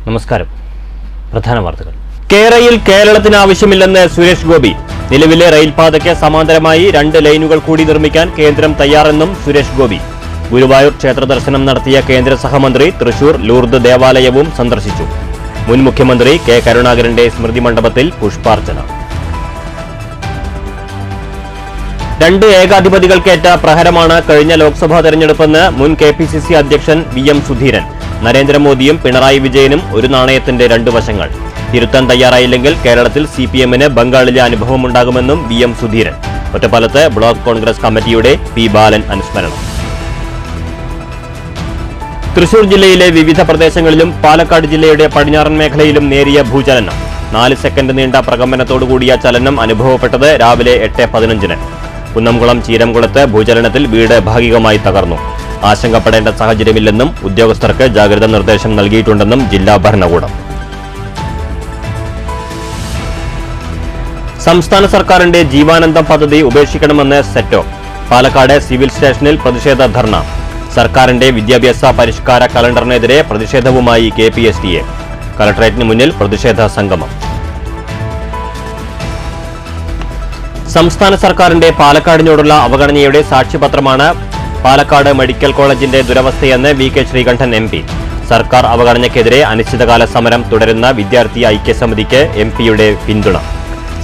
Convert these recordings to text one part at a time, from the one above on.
നമസ്കാരം. പ്രധാന വാർത്തകൾ. കേരയിൽ കേരളത്തിന് ആവശ്യമില്ലെന്ന് സുരേഷ് ഗോപി. നിലവിലെ റെയിൽപാതയ്ക്ക് സമാന്തരമായി 2 ലൈനുകൾ കൂടി നിർമ്മിക്കാൻ കേന്ദ്രം തയ്യാറെന്നും സുരേഷ് ഗോപി. ഗുരുവായൂർ ക്ഷേത്ര ദർശനം നടത്തിയ കേന്ദ്ര സഹമന്ത്രി തൃശൂർ ലൂർദ് ദേവാലയവും സന്ദർശിച്ചു. മുൻ മുഖ്യമന്ത്രി കെ കരുണാകരന്റെ സ്മൃതി മണ്ഡപത്തിൽ പുഷ്പാർച്ചന. 2 ഏകാധിപതികൾക്കേറ്റ പ്രഹരമാണ് കഴിഞ്ഞ ലോക്സഭാ തെരഞ്ഞെടുപ്പെന്ന് മുൻ KPCC അധ്യക്ഷൻ VM സുധീരൻ. നരേന്ദ്രമോദിയും പിണറായി വിജയനും ഒരു നാണയത്തിന്റെ 2 വശങ്ങൾ. തിരുത്താൻ തയ്യാറായില്ലെങ്കിൽ കേരളത്തിൽ CPM-ന് ബംഗാളിലെ അനുഭവമുണ്ടാകുമെന്നും VM സുധീരൻ. ഒറ്റപ്പാലത്ത് ബ്ലോക്ക് കോൺഗ്രസ് കമ്മിറ്റിയുടെ P ബാലൻ അനുസ്മരണം. തൃശൂർ ജില്ലയിലെ വിവിധ പ്രദേശങ്ങളിലും പാലക്കാട് ജില്ലയുടെ പടിഞ്ഞാറൻ മേഖലയിലും നേരിയ ഭൂചലനം. 4 സെക്കൻഡ് നീണ്ട പ്രകമ്പനത്തോടുകൂടിയ ചലനം അനുഭവപ്പെട്ടത് രാവിലെ 8:15-ന്. കുന്നംകുളം ചീരംകുളത്ത് ഭൂചലനത്തിൽ വീട് ഭാഗികമായി തകർന്നു. ആശങ്കപ്പെടേണ്ട സാഹചര്യമില്ലെന്നും ഉദ്യോഗസ്ഥർക്ക് ജാഗ്രതാ നിർദ്ദേശം നൽകിയിട്ടുണ്ടെന്നും ജില്ലാ ഭരണകൂടം. സംസ്ഥാന സർക്കാരിന്റെ ജീവാനന്ദം പദ്ധതി ഉപേക്ഷിക്കണമെന്ന് സെറ്റോ. പാലക്കാട് സിവിൽ സ്റ്റേഷനിൽ പ്രതിഷേധ ധർണ. സർക്കാരിന്റെ വിദ്യാഭ്യാസ പരിഷ്കാര കലണ്ടറിനെതിരെ പ്രതിഷേധവുമായി KPSTA. കളക്ടറേറ്റിന് മുന്നിൽ പ്രതിഷേധ സംഗമം. സംസ്ഥാന സർക്കാരിന്റെ പാലക്കാടിനോടുള്ള അവഗണനയുടെ സാക്ഷ്യപത്രമാണ് പാലക്കാട് മെഡിക്കൽ കോളേജിന്റെ ദുരവസ്ഥയെന്ന് VK ശ്രീകണ്ഠൻ MP. സർക്കാർ അവഗണനയ്ക്കെതിരെ അനിശ്ചിതകാല സമരം തുടരുന്ന വിദ്യാർത്ഥി ഐക്യസമിതിക്ക് MP-യുടെ പിന്തുണ.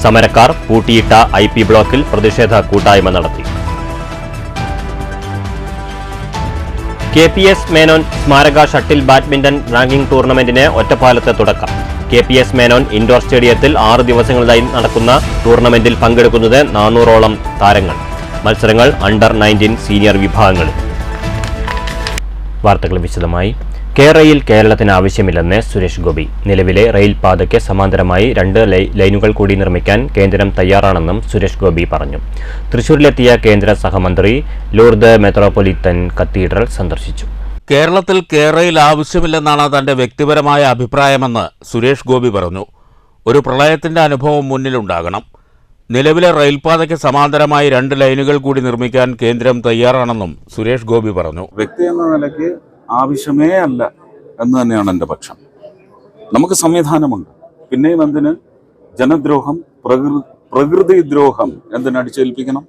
സമരക്കാർ പൂട്ടിയിട്ട IP ബ്ലോക്കിൽ പ്രതിഷേധ കൂട്ടായ്മ നടത്തി. KPS മേനോൻ സ്മാരക ഷട്ടിൽ ബാഡ്മിന്റൺ റാങ്കിംഗ് ടൂർണമെന്റിന് ഒറ്റപ്പാലത്ത് തുടക്കം. KPS മേനോൻ ഇൻഡോർ സ്റ്റേഡിയത്തിൽ 6 ദിവസങ്ങളിലായി നടക്കുന്ന ടൂർണമെന്റിൽ പങ്കെടുക്കുന്നത് 400ഓളം താരങ്ങൾ. മത്സരങ്ങൾ അണ്ടർ-19 സീനിയർ വിഭാഗങ്ങളിൽ. വാർത്തകൾ വിശദമായി. കേരയിൽ കേരളത്തിന് ആവശ്യമില്ലെന്ന് സുരേഷ് ഗോപി. നിലവിലെ റെയിൽപാതയ്ക്ക് സമാന്തരമായി 2 ലൈനുകൾ കൂടി നിർമ്മിക്കാൻ കേന്ദ്രം തയ്യാറാണെന്നും സുരേഷ് ഗോപി പറഞ്ഞു. തൃശൂരിലെത്തിയ കേന്ദ്ര സഹമന്ത്രി ലൂർദ് മെത്രോപൊലിത്തൻ കത്തീഡ്രൽ സന്ദർശിച്ചു. കേരളത്തിൽ കേരയിൽ ആവശ്യമില്ലെന്നാണ് തന്റെ വ്യക്തിപരമായ അഭിപ്രായമെന്ന് സുരേഷ് ഗോപി പറഞ്ഞു. ഒരു പ്രളയത്തിന്റെ അനുഭവം മുന്നിലുണ്ടാകണം. നിലവിലെ റെയിൽപാതയ്ക്ക് സമാന്തരമായി 2 ലൈനുകൾ കൂടി നിർമ്മിക്കാൻ കേന്ദ്രം തയ്യാറാണെന്നും സുരേഷ് ഗോപി പറഞ്ഞു. വ്യക്തി എന്ന നിലയ്ക്ക് ആവശ്യമേ അല്ല എന്ന് തന്നെയാണ് എൻ്റെ പക്ഷം. നമുക്ക് സംവിധാനമുണ്ട്. പിന്നെയും എന്തിന് ജനദ്രോഹം, പ്രകൃതി ദ്രോഹം എന്തിനടിച്ചേൽപ്പിക്കണം?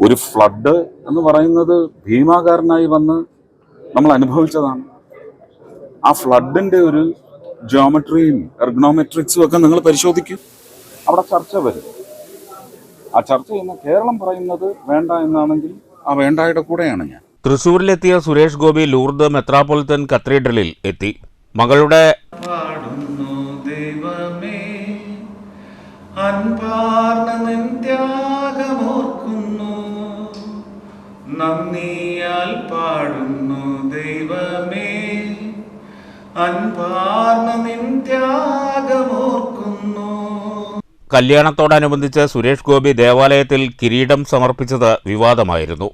ഒരു ഫ്ലഡ് എന്ന് പറയുന്നത് ഭീമാകാരനായി വന്ന് നമ്മൾ അനുഭവിച്ചതാണ്. ആ ഫ്ലഡിന്റെ ഒരു ജിയോമെട്രിയും എർഗണോമെട്രിക്സും ഒക്കെ നിങ്ങൾ പരിശോധിക്കും. അവിടെ ചർച്ച വരും. ആ ചർച്ച ചെയ്യുന്ന കേരളം പറയുന്നത് വേണ്ട എന്നാണെങ്കിൽ ആ വേണ്ടായുടെ കൂടെയാണ് ഞാൻ. തൃശൂരിലെത്തിയ സുരേഷ് ഗോപി ലൂർദ് മെത്രോപൊലിത്തൻ കത്തീഡ്രലിൽ എത്തി. മകളുടെ നന്ദിയാൽ പാടുന്നു ദൈവമേ, അൻപാർന്ന നിൻ ത്യാഗമോർക്കുന്നു. കല്യാണത്തോടനുബന്ധിച്ച് സുരേഷ് ഗോപി ദേവാലയത്തിൽ കിരീടം സമർപ്പിച്ചത് വിവാദമായിരുന്നു.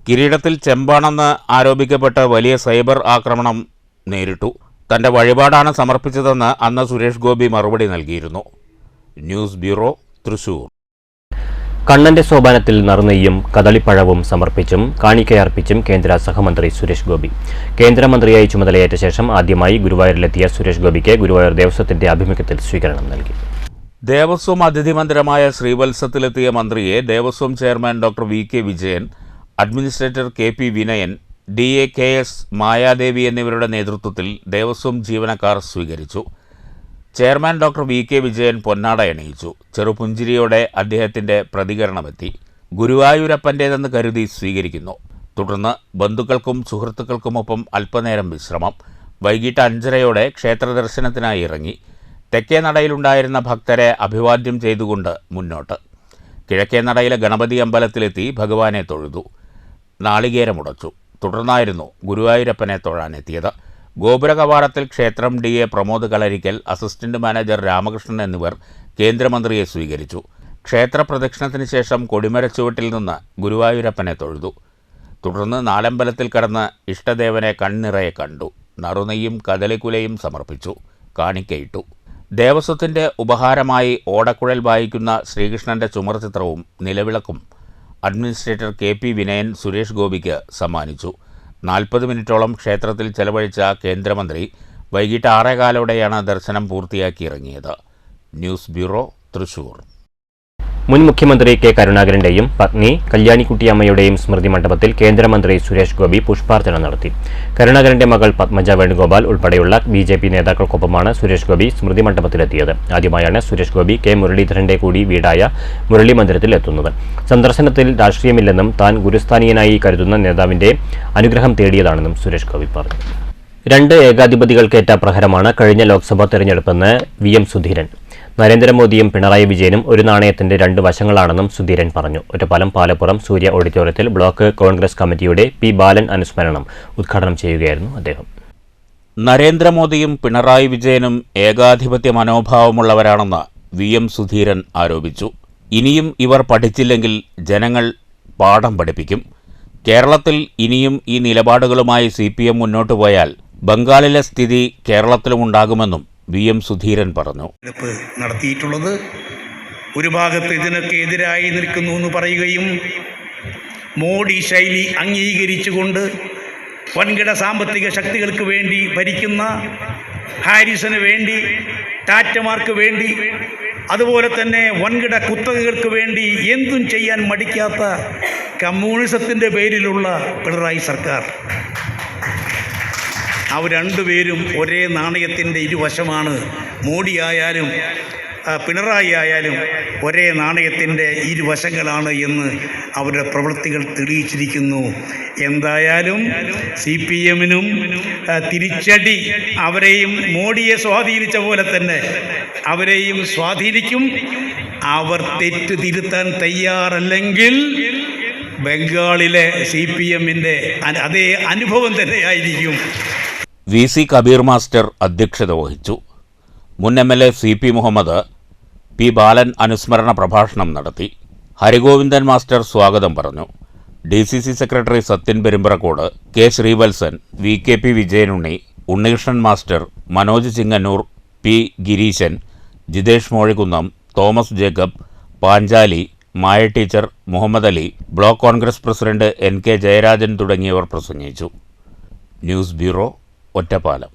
കിരീടത്തിൽ ചെമ്പാണെന്ന് ആരോപിക്കപ്പെട്ട് വലിയ സൈബർ ആക്രമണം നേരിട്ടു. തന്റെ വഴിപാടാണ് സമർപ്പിച്ചതെന്ന് അന്ന് സുരേഷ് ഗോപി മറുപടി നൽകിയിരുന്നു. News bureau, Thrissur. കണ്ണന്റെ സോപാനത്തിൽ നറുനെയ്യും കദളിപ്പഴവും സമർപ്പിച്ചും കാണിക്കയർപ്പിച്ചും കേന്ദ്ര സഹമന്ത്രി സുരേഷ് ഗോപി. കേന്ദ്രമന്ത്രിയായി ചുമതലയേറ്റ ശേഷം ആദ്യമായി ഗുരുവായൂരിലെത്തിയ സുരേഷ് ഗോപിക്ക് ഗുരുവായൂർ ദേവസ്വത്തിന്റെ ആഭിമുഖ്യത്തിൽ സ്വീകരണം നൽകി. ദേവസ്വം അതിഥി മന്ദിരമായ ശ്രീവത്സത്തിലെത്തിയ മന്ത്രിയെ Devaswom chairman doctor VK Vijayan, administrator KP Vinayan, DA KS Mayadevi എന്നിവരുടെ നേതൃത്വത്തിൽ ദേവസ്വം ജീവനക്കാർ സ്വീകരിച്ചു. ചെയർമാൻ ഡോക്ടർ VK വിജയൻ പൊന്നാട അണിയിച്ചു. ചെറുപുഞ്ചിരിയോടെ അദ്ദേഹത്തിന്റെ പ്രതികരണമെത്തി. ഗുരുവായൂരപ്പൻ്റേതെന്ന് കരുതി സ്വീകരിക്കുന്നു. തുടർന്ന് ബന്ധുക്കൾക്കും സുഹൃത്തുക്കൾക്കുമൊപ്പം അല്പനേരം വിശ്രമം. വൈകിട്ട് 5:30 ക്ഷേത്ര ദർശനത്തിനായി ഇറങ്ങി. തെക്കേ നടയിലുണ്ടായിരുന്ന ഭക്തരെ അഭിവാദ്യം ചെയ്തുകൊണ്ട് മുന്നോട്ട്. കിഴക്കേ നടയിലെ ഗണപതി അമ്പലത്തിലെത്തി ഭഗവാനെ തൊഴുതു. നാളികേരമുടച്ചു. തുടർന്നായിരുന്നു ഗുരുവായൂരപ്പനെ തൊഴാനെത്തിയത്. ഗോപുര കവാടത്തിൽ ക്ഷേത്രം DA പ്രമോദ് കളരിക്കൽ, അസിസ്റ്റന്റ് മാനേജർ രാമകൃഷ്ണൻ എന്നിവർ കേന്ദ്രമന്ത്രിയെ സ്വീകരിച്ചു. ക്ഷേത്ര പ്രദക്ഷിണത്തിന് ശേഷം കൊടിമരച്ചുവട്ടിൽ നിന്ന് ഗുരുവായൂരപ്പനെ തൊഴുതു. തുടർന്ന് നാലമ്പലത്തിൽ കടന്ന് ഇഷ്ടദേവനെ കണ്ണിറയെ കണ്ടു. നറുനെയ്യും കദളിക്കുലയും സമർപ്പിച്ചു. കാണിക്കയിട്ടു. ദേവസ്വത്തിന്റെ ഉപഹാരമായി ഓടക്കുഴൽ വായിക്കുന്ന ശ്രീകൃഷ്ണന്റെ ചുമർചിത്രവും നിലവിളക്കും അഡ്മിനിസ്ട്രേറ്റർ KP വിനയൻ സുരേഷ് ഗോപിക്ക് സമ്മാനിച്ചു. 40 മിനിറ്റോളം ക്ഷേത്രത്തിൽ ചെലവഴിച്ച കേന്ദ്രമന്ത്രി വൈകിട്ട് 6:15 ദർശനം പൂർത്തിയാക്കി ഇറങ്ങിയത്. News bureau, Thrissur. മുൻ മുഖ്യമന്ത്രി കെ കരുണാകരന്റെയും പത്നി കല്യാണിക്കുട്ടിയമ്മയുടെയും സ്മൃതി മണ്ഡപത്തിൽ കേന്ദ്രമന്ത്രി സുരേഷ് ഗോപി പുഷ്പാർച്ചന നടത്തി. കരുണാകരന്റെ മകൾ പത്മജ വേണുഗോപാൽ ഉൾപ്പെടെയുള്ള BJP നേതാക്കൾക്കൊപ്പമാണ് സുരേഷ് ഗോപി സ്മൃതി മണ്ഡപത്തിലെത്തിയത്. ആദ്യമായാണ് സുരേഷ് ഗോപി കെ മുരളീധരന്റെ കൂടി വീടായ മുരളി മന്ദിരത്തിൽ എത്തുന്നത്. സന്ദർശനത്തിൽ രാഷ്ട്രീയമില്ലെന്നും താൻ ഗുരുസ്ഥാനീയനായി കരുതുന്ന നേതാവിന്റെ അനുഗ്രഹം തേടിയതാണെന്നും സുരേഷ് ഗോപി പറഞ്ഞു. 2 ഏകാധിപതികൾക്കേറ്റ പ്രഹരമാണ് കഴിഞ്ഞ ലോക്സഭാ തെരഞ്ഞെടുപ്പെന്ന് VM സുധീരൻ. നരേന്ദ്രമോദിയും പിണറായി വിജയനും ഒരു നാണയത്തിന്റെ 2 വശങ്ങളാണെന്നും സുധീരൻ പറഞ്ഞു. ഒറ്റപ്പാലം പാലപ്പുറം സൂര്യ ഓഡിറ്റോറിയത്തിൽ ബ്ലോക്ക് കോൺഗ്രസ് കമ്മിറ്റിയുടെ P. ബാലൻ അനുസ്മരണം ഉദ്ഘാടനം ചെയ്യുകയായിരുന്നു അദ്ദേഹം. നരേന്ദ്രമോദിയും പിണറായി വിജയനും ഏകാധിപത്യ മനോഭാവമുള്ളവരാണെന്ന് VM സുധീരൻ ആരോപിച്ചു. ഇനിയും ഇവർ പഠിച്ചില്ലെങ്കിൽ ജനങ്ങൾ പാഠം പഠിപ്പിക്കും. കേരളത്തിൽ ഇനിയും ഈ നിലപാടുകളുമായി CPM മുന്നോട്ടു പോയാൽ ബംഗാളിലെ സ്ഥിതി കേരളത്തിലുമുണ്ടാകുമെന്നും VM സുധീരൻ പറഞ്ഞു. നടത്തിയിട്ടുള്ളത് ഒരു ഭാഗത്ത് ഇതിനൊക്കെ എതിരായി നിൽക്കുന്നു എന്ന് പറയുകയും മോഡി ശൈലി അംഗീകരിച്ചുകൊണ്ട് വൻകിട സാമ്പത്തിക ശക്തികൾക്ക് വേണ്ടി ഭരിക്കുന്ന ഹാരിസന് വേണ്ടി, ടാറ്റമാർക്ക് വേണ്ടി, അതുപോലെ തന്നെ വൻകിട കുത്തകകൾക്ക് വേണ്ടി എന്തും ചെയ്യാൻ മടിക്കാത്ത കമ്മ്യൂണിസത്തിൻ്റെ പേരിലുള്ള പിണറായി സർക്കാർ, അവർ രണ്ടുപേരും ഒരേ നാണയത്തിൻ്റെ ഇരുവശമാണ്. മോഡി ആയാലും പിണറായി ആയാലും ഒരേ നാണയത്തിൻ്റെ ഇരുവശങ്ങളാണ് എന്ന് അവരുടെ പ്രവൃത്തികൾ തെളിയിച്ചിരിക്കുന്നു. എന്തായാലും CPM-നും തിരിച്ചടി അവരെയും മോഡിയെ സ്വാധീനിച്ച പോലെ തന്നെ അവരെയും സ്വാധീനിക്കും. അവർ തെറ്റ് തിരുത്താൻ തയ്യാറല്ലെങ്കിൽ ബംഗാളിലെ CPM-ന്റെ അതേ അനുഭവം തന്നെയായിരിക്കും. VC കബീർ മാസ്റ്റർ അധ്യക്ഷത വഹിച്ചു. മുൻ MLA CP മുഹമ്മദ്, P. ബാലൻ അനുസ്മരണ പ്രഭാഷണം നടത്തി. ഹരിഗോവിന്ദൻ മാസ്റ്റർ സ്വാഗതം പറഞ്ഞു. DCC secretary Sathyan Perumparakode, K. Sreevalsan, VKP വിജയനുണ്ണി, Unnikrishnan master, Manoj Chinganoor, P. Gireesan, Jithesh Mozhikkunnam, Thomas Jacob, Panchali, Maya teacher, Muhammad Ali, block Congress president NK Jayarajan തുടങ്ങിയവർ പ്രസംഗിച്ചു. News bureau, Ottapalam.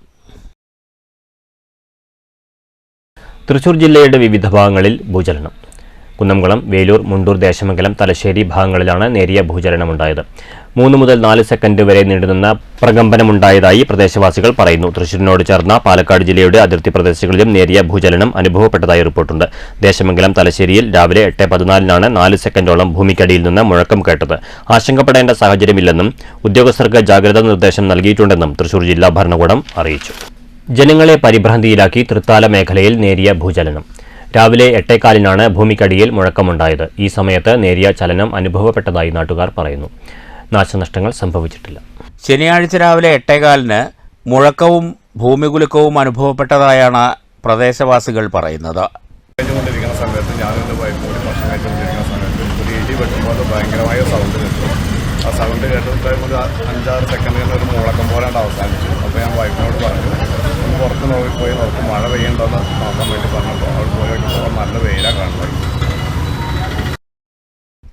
തൃശൂർ ജില്ലയുടെ വിവിധ ഭാഗങ്ങളിൽ ഭൂചലനം. കുന്നംകുളം, വേലൂർ, മുണ്ടൂർ, ദേശമംഗലം, തലശ്ശേരി ഭാഗങ്ങളിലാണ് നേരിയ ഭൂചലനമുണ്ടായത്. 3 മുതൽ 4 സെക്കൻഡ് വരെ നീണ്ടുനിന്ന പ്രകമ്പനമുണ്ടായതായി പ്രദേശവാസികൾ പറയുന്നു. തൃശൂരിനോട് ചേർന്ന പാലക്കാട് ജില്ലയുടെ അതിർത്തി പ്രദേശങ്ങളിലും നേരിയ ഭൂചലനം അനുഭവപ്പെട്ടതായി റിപ്പോർട്ടുണ്ട്. ദേശമംഗലം, തലശ്ശേരിയിൽ രാവിലെ 8:14 4 സെക്കൻഡോളം ഭൂമിക്കടിയിൽ നിന്ന് മുഴക്കം കേട്ടത്. ആശങ്കപ്പെടേണ്ട സാഹചര്യമില്ലെന്നും ഉദ്യോഗസ്ഥർക്ക് ജാഗ്രതാ നിർദ്ദേശം നൽകിയിട്ടുണ്ടെന്നും തൃശൂർ ജില്ലാ ഭരണകൂടം അറിയിച്ചു. ജനങ്ങളെ പരിഭ്രാന്തിയിലാക്കി തൃത്താല മേഖലയിൽ നേരിയ ഭൂചലനം. രാവിലെ 8:15 ഭൂമിക്കടിയിൽ മുഴക്കമുണ്ടായത്. ഈ സമയത്ത് നേരിയ ചലനം അനുഭവപ്പെട്ടതായി നാട്ടുകാർ പറയുന്നു. നാശനഷ്ടങ്ങൾ സംഭവിച്ചിട്ടില്ല. ശനിയാഴ്ച രാവിലെ 8:15 മുഴക്കവും ഭൂമികുലുക്കവും അനുഭവപ്പെട്ടതായാണ് പ്രദേശവാസികൾ പറയുന്നത്. കഴിച്ചുകൊണ്ടിരിക്കുന്ന സമയത്ത് ഞാനെൻ്റെ വൈഫ് കൂടി ഭക്ഷണം കഴിച്ചുകൊണ്ടിരിക്കുന്ന സമയത്ത് ഒരു ഇടി വെട്ടുമ്പോൾ അത് ഭയങ്കരമായ സൗണ്ട് കേട്ടു. ആ സൗണ്ട് കേട്ടിട്ട് ഒരു 5-6 സെക്കൻഡിൽ ഒരു മുഴക്കം പോലെ അവസാനിച്ചു. അപ്പോൾ ഞാൻ വൈഫിനോട് പറഞ്ഞു, ഒന്ന് പുറത്ത് പോയി നോക്കും, മഴ പെയ്യുണ്ടോയെന്ന് നോക്കാൻ വേണ്ടി പറഞ്ഞപ്പോൾ അവൾ പോയി നോക്കുമ്പോൾ നല്ല വെയിലാണ് കാണുന്നത്.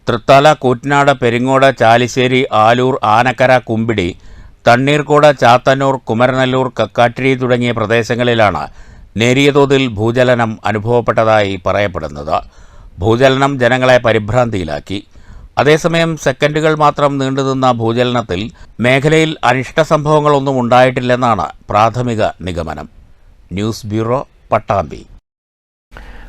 തൃത്താല, കൂറ്റനാട്, പെരിങ്ങോട്, ചാലിശ്ശേരി, ആലൂർ, ആനക്കര, കുമ്പിടി, തണ്ണീർക്കോട്, ചാത്തന്നൂർ, കുമരനെല്ലൂർ, കക്കാട്ടിരി തുടങ്ങിയ പ്രദേശങ്ങളിലാണ് നേരിയ തോതിൽ ഭൂചലനം അനുഭവപ്പെട്ടതായി പറയപ്പെടുന്നത്. ഭൂചലനം ജനങ്ങളെ പരിഭ്രാന്തിയിലാക്കി. അതേസമയം സെക്കൻഡുകൾ മാത്രം നീണ്ടുനിന്ന ഭൂചലനത്തിൽ മേഖലയിൽ അനിഷ്ട സംഭവങ്ങളൊന്നും ഉണ്ടായിട്ടില്ലെന്നാണ് പ്രാഥമിക നിഗമനം. News bureau, Pattambi.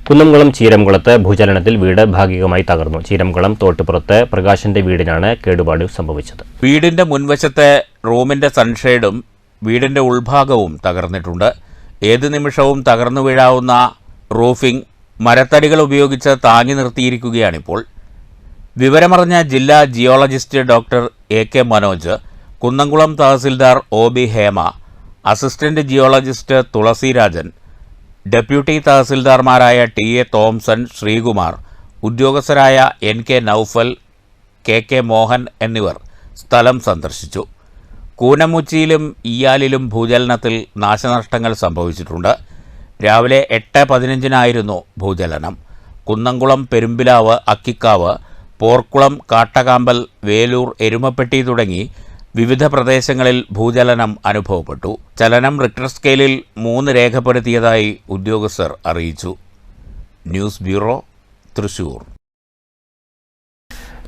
കുന്നംകുളം ചീരംകുളത്ത് ഭൂചലനത്തിൽ വീട് ഭാഗികമായി തകർന്നു. ചീരംകുളം തോട്ടുപുറത്ത് പ്രകാശന്റെ വീടിനാണ് കേടുപാട് സംഭവിച്ചത്. വീടിന്റെ മുൻവശത്തെ റൂമിന്റെ സൺഷെയ്ഡും വീടിന്റെ ഉൾഭാഗവും തകർന്നിട്ടുണ്ട്. ഏത് നിമിഷവും തകർന്നു വീഴാവുന്ന റൂഫിംഗ് മരത്തടികൾ ഉപയോഗിച്ച് താങ്ങി നിർത്തിയിരിക്കുകയാണിപ്പോൾ. വിവരമറിഞ്ഞ ജില്ലാ geologist doctor AK Manoj, Kunnamkulam tahsildar OB Hema, assistant geologist Thulasirajan, deputy തഹസിൽദാർമാരായ TA തോംസൺ, ശ്രീകുമാർ, ഉദ്യോഗസ്ഥരായ NK നൌഫൽ, KK മോഹൻ എന്നിവർ സ്ഥലം സന്ദർശിച്ചു. കൂനമുച്ചിയിലും ഈയാലിലും ഭൂചലനത്തിൽ നാശനഷ്ടങ്ങൾ സംഭവിച്ചിട്ടുണ്ട്. രാവിലെ 8:15 ഭൂചലനം. കുന്നംകുളം, പെരുമ്പിലാവ്, അക്കിക്കാവ്, പോർക്കുളം, കാട്ടകാമ്പൽ, വേലൂർ, എരുമപ്പെട്ടി തുടങ്ങി വിവിധ പ്രദേശങ്ങളിൽ ഭൂചലനം അനുഭവപ്പെട്ടു. ചലനം റിക്ടർ സ്കെയിലിൽ 3 രേഖപ്പെടുത്തിയതായി ഉദ്യോഗസ്ഥർ അറിയിച്ചു. News bureau, Thrissur.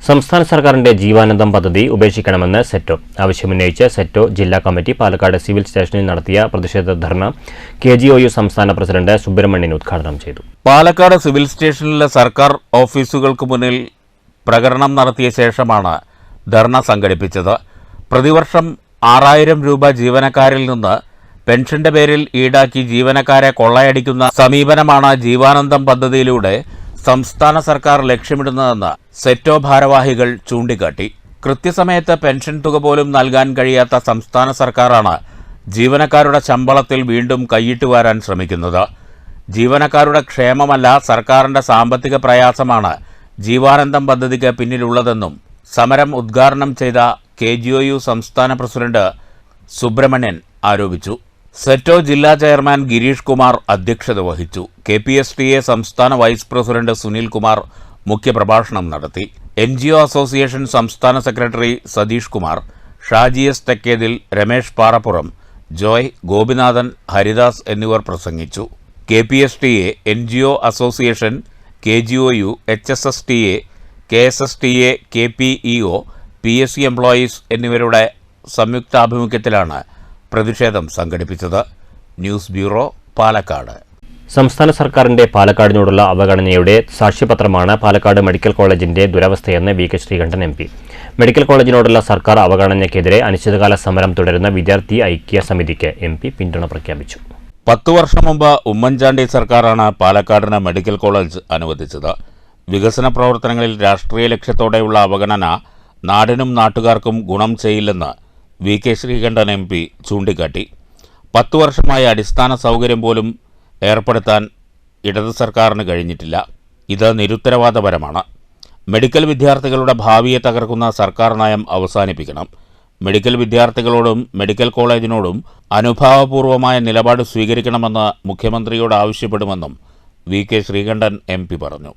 സംസ്ഥാന സർക്കാരിന്റെ ജീവാനന്ദം പദ്ധതി ഉപേക്ഷിക്കണമെന്ന് സെറ്റോ. ആവശ്യമുന്നയിച്ച് സെറ്റോ ജില്ലാ കമ്മിറ്റി പാലക്കാട് സിവിൽ സ്റ്റേഷനിൽ നടത്തിയ പ്രതിഷേധ ധർണ KGOU സംസ്ഥാന പ്രസിഡന്റ് സുബ്രഹ്മണ്യൻ ഉദ്ഘാടനം ചെയ്തു. പാലക്കാട് സിവിൽ സ്റ്റേഷനിലെ സർക്കാർ ഓഫീസുകൾക്ക് മുന്നിൽ പ്രകടനം നടത്തിയ ശേഷമാണ് ധർണ സംഘടിപ്പിച്ചത്. പ്രതിവർഷം 6000 രൂപ ജീവനക്കാരിൽ നിന്ന് പെൻഷന്റെ പേരിൽ ഈടാക്കി ജീവനക്കാരെ കൊള്ളയടിക്കുന്ന സമീപനമാണ് ജീവാനന്ദം പദ്ധതിയിലൂടെ സംസ്ഥാന സർക്കാർ ലക്ഷ്യമിടുന്നതെന്ന് സെറ്റോ ഭാരവാഹികൾ ചൂണ്ടിക്കാട്ടി. കൃത്യസമയത്ത് പെൻഷൻ തുക പോലും നൽകാൻ കഴിയാത്ത സംസ്ഥാന സർക്കാരാണ് ജീവനക്കാരുടെ ശമ്പളത്തിൽ വീണ്ടും കൈയിട്ട് വാരാൻ ശ്രമിക്കുന്നത്. ജീവനക്കാരുടെ ക്ഷേമമല്ല, സർക്കാരിന്റെ സാമ്പത്തിക പ്രയാസമാണ് ജീവാനന്ദം പദ്ധതിക്ക് പിന്നിലുള്ളതെന്നും സമരം ഉദ്ഘാടനം ചെയ്ത KGOU സംസ്ഥാന പ്രസിഡന്റ് സുബ്രഹ്മണ്യൻ ആരോപിച്ചു. സെറ്റോ ജില്ലാ ചെയർമാൻ ഗിരീഷ് കുമാർ അധ്യക്ഷത വഹിച്ചു. KPSTA സംസ്ഥാന വൈസ് പ്രസിഡന്റ് സുനിൽ കുമാർ മുഖ്യപ്രഭാഷണം നടത്തി. NGO അസോസിയേഷൻ സംസ്ഥാന സെക്രട്ടറി സതീഷ് കുമാർ, ഷാജി എസ് തെക്കേതിൽ, രമേഷ് പാറപ്പുറം, ജോയ്, ഗോപിനാഥൻ, ഹരിദാസ് എന്നിവർ പ്രസംഗിച്ചു. KPSTA, NGO association, KGOU, HSSTA, KSSTA, KPEO, PSC employees എന്നിവരുടെ സംയുക്താഭിമുഖ്യത്തിലാണ് പ്രതിഷേധം സംഘടിപ്പിച്ചത്. News bureau, Palakkad. സംസ്ഥാന സർക്കാരിന്റെ പാലക്കാടിനോടുള്ള അവഗണനയുടെ സാക്ഷ്യപത്രമാണ് പാലക്കാട് മെഡിക്കൽ കോളേജിന്റെ ദുരവസ്ഥയെന്ന് VK ശ്രീകണ്ഠൻ MP. മെഡിക്കൽ കോളേജിനോടുള്ള സർക്കാർ അവഗണനയ്ക്കെതിരെ അനിശ്ചിതകാല സമരം തുടരുന്ന വിദ്യാർത്ഥി ഐക്യ സമിതിക്ക് MP പിന്തുണ പ്രഖ്യാപിച്ചു. 10 വർഷം മുമ്പ് ഉമ്മൻചാണ്ടി സർക്കാരാണ് പാലക്കാടിന് മെഡിക്കൽ കോളേജ് അനുവദിച്ചത്. വികസന പ്രവർത്തനങ്ങളിൽ രാഷ്ട്രീയ ലക്ഷ്യത്തോടെയുള്ള അവഗണന നാടിനും നാട്ടുകാർക്കും ഗുണം ചെയ്യില്ലെന്ന് VK ശ്രീകണ്ഠൻ MP ചൂണ്ടിക്കാട്ടി. 10 വർഷമായി അടിസ്ഥാന സൗകര്യം പോലും ഏർപ്പെടുത്താൻ ഇടത് സർക്കാരിന് കഴിഞ്ഞിട്ടില്ല. ഇത് നിരുത്തരവാദപരമാണ്. മെഡിക്കൽ വിദ്യാർത്ഥികളുടെ ഭാവിയെ തകർക്കുന്ന സർക്കാർ നയം അവസാനിപ്പിക്കണം. മെഡിക്കൽ വിദ്യാർത്ഥികളോടും മെഡിക്കൽ കോളേജിനോടും അനുഭാവപൂർവമായ നിലപാട് സ്വീകരിക്കണമെന്ന് മുഖ്യമന്ത്രിയോട് ആവശ്യപ്പെടുമെന്നും VK ശ്രീകണ്ഠൻ MP പറഞ്ഞു.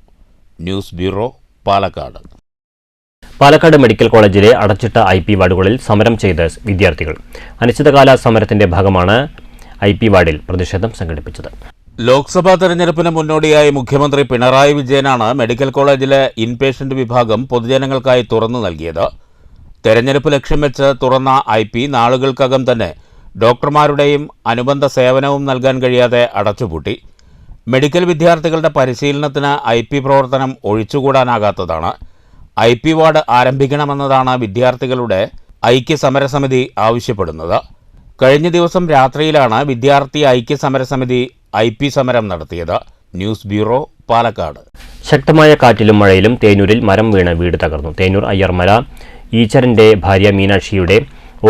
News bureau, Palakkad. Palakkad medical കോളേജിലെ അടച്ചിട്ട IP വാർഡുകളിൽ സമരം ചെയ്ത് വിദ്യാർത്ഥികൾ. അനിശ്ചിതകാല സമരത്തിന്റെ ഭാഗമാണ് IP വാർഡിൽ പ്രതിഷേധം സംഘടിപ്പിച്ചത്. ലോക്സഭാ തെരഞ്ഞെടുപ്പിന് മുന്നോടിയായി മുഖ്യമന്ത്രി പിണറായി വിജയനാണ് മെഡിക്കൽ കോളേജിലെ ഇൻപേഷ്യന്റ് വിഭാഗം പൊതുജനങ്ങൾക്കായി തുറന്നു നൽകിയത്. തെരഞ്ഞെടുപ്പ് ലക്ഷ്യം വെച്ച് തുറന്ന IP നാളുകൾക്കകം തന്നെ ഡോക്ടർമാരുടെയും അനുബന്ധ സേവനവും നൽകാൻ കഴിയാതെ അടച്ചുപൂട്ടി. മെഡിക്കൽ വിദ്യാർത്ഥികളുടെ പരിശീലനത്തിന് IP പ്രവർത്തനം ഒഴിച്ചുകൂടാനാകാത്തതാണ്. IP വാർഡ് ആരംഭിക്കണമെന്നതാണ് വിദ്യാർത്ഥികളുടെ ഐക്യസമരസമിതി ആവശ്യപ്പെടുന്നത്. കഴിഞ്ഞ ദിവസം രാത്രിയിലാണ് വിദ്യാർത്ഥി ഐക്യസമരസമിതി IP സമരം നടത്തിയത്. News bureau, Palakkad. ശക്തമായ കാറ്റിലും മഴയിലും തേനൂരിൽ മരം വീണ് വീട് തകർന്നു. തേനൂർ അയ്യർമല ഈച്ചരന്റെ ഭാര്യ മീനാക്ഷിയുടെ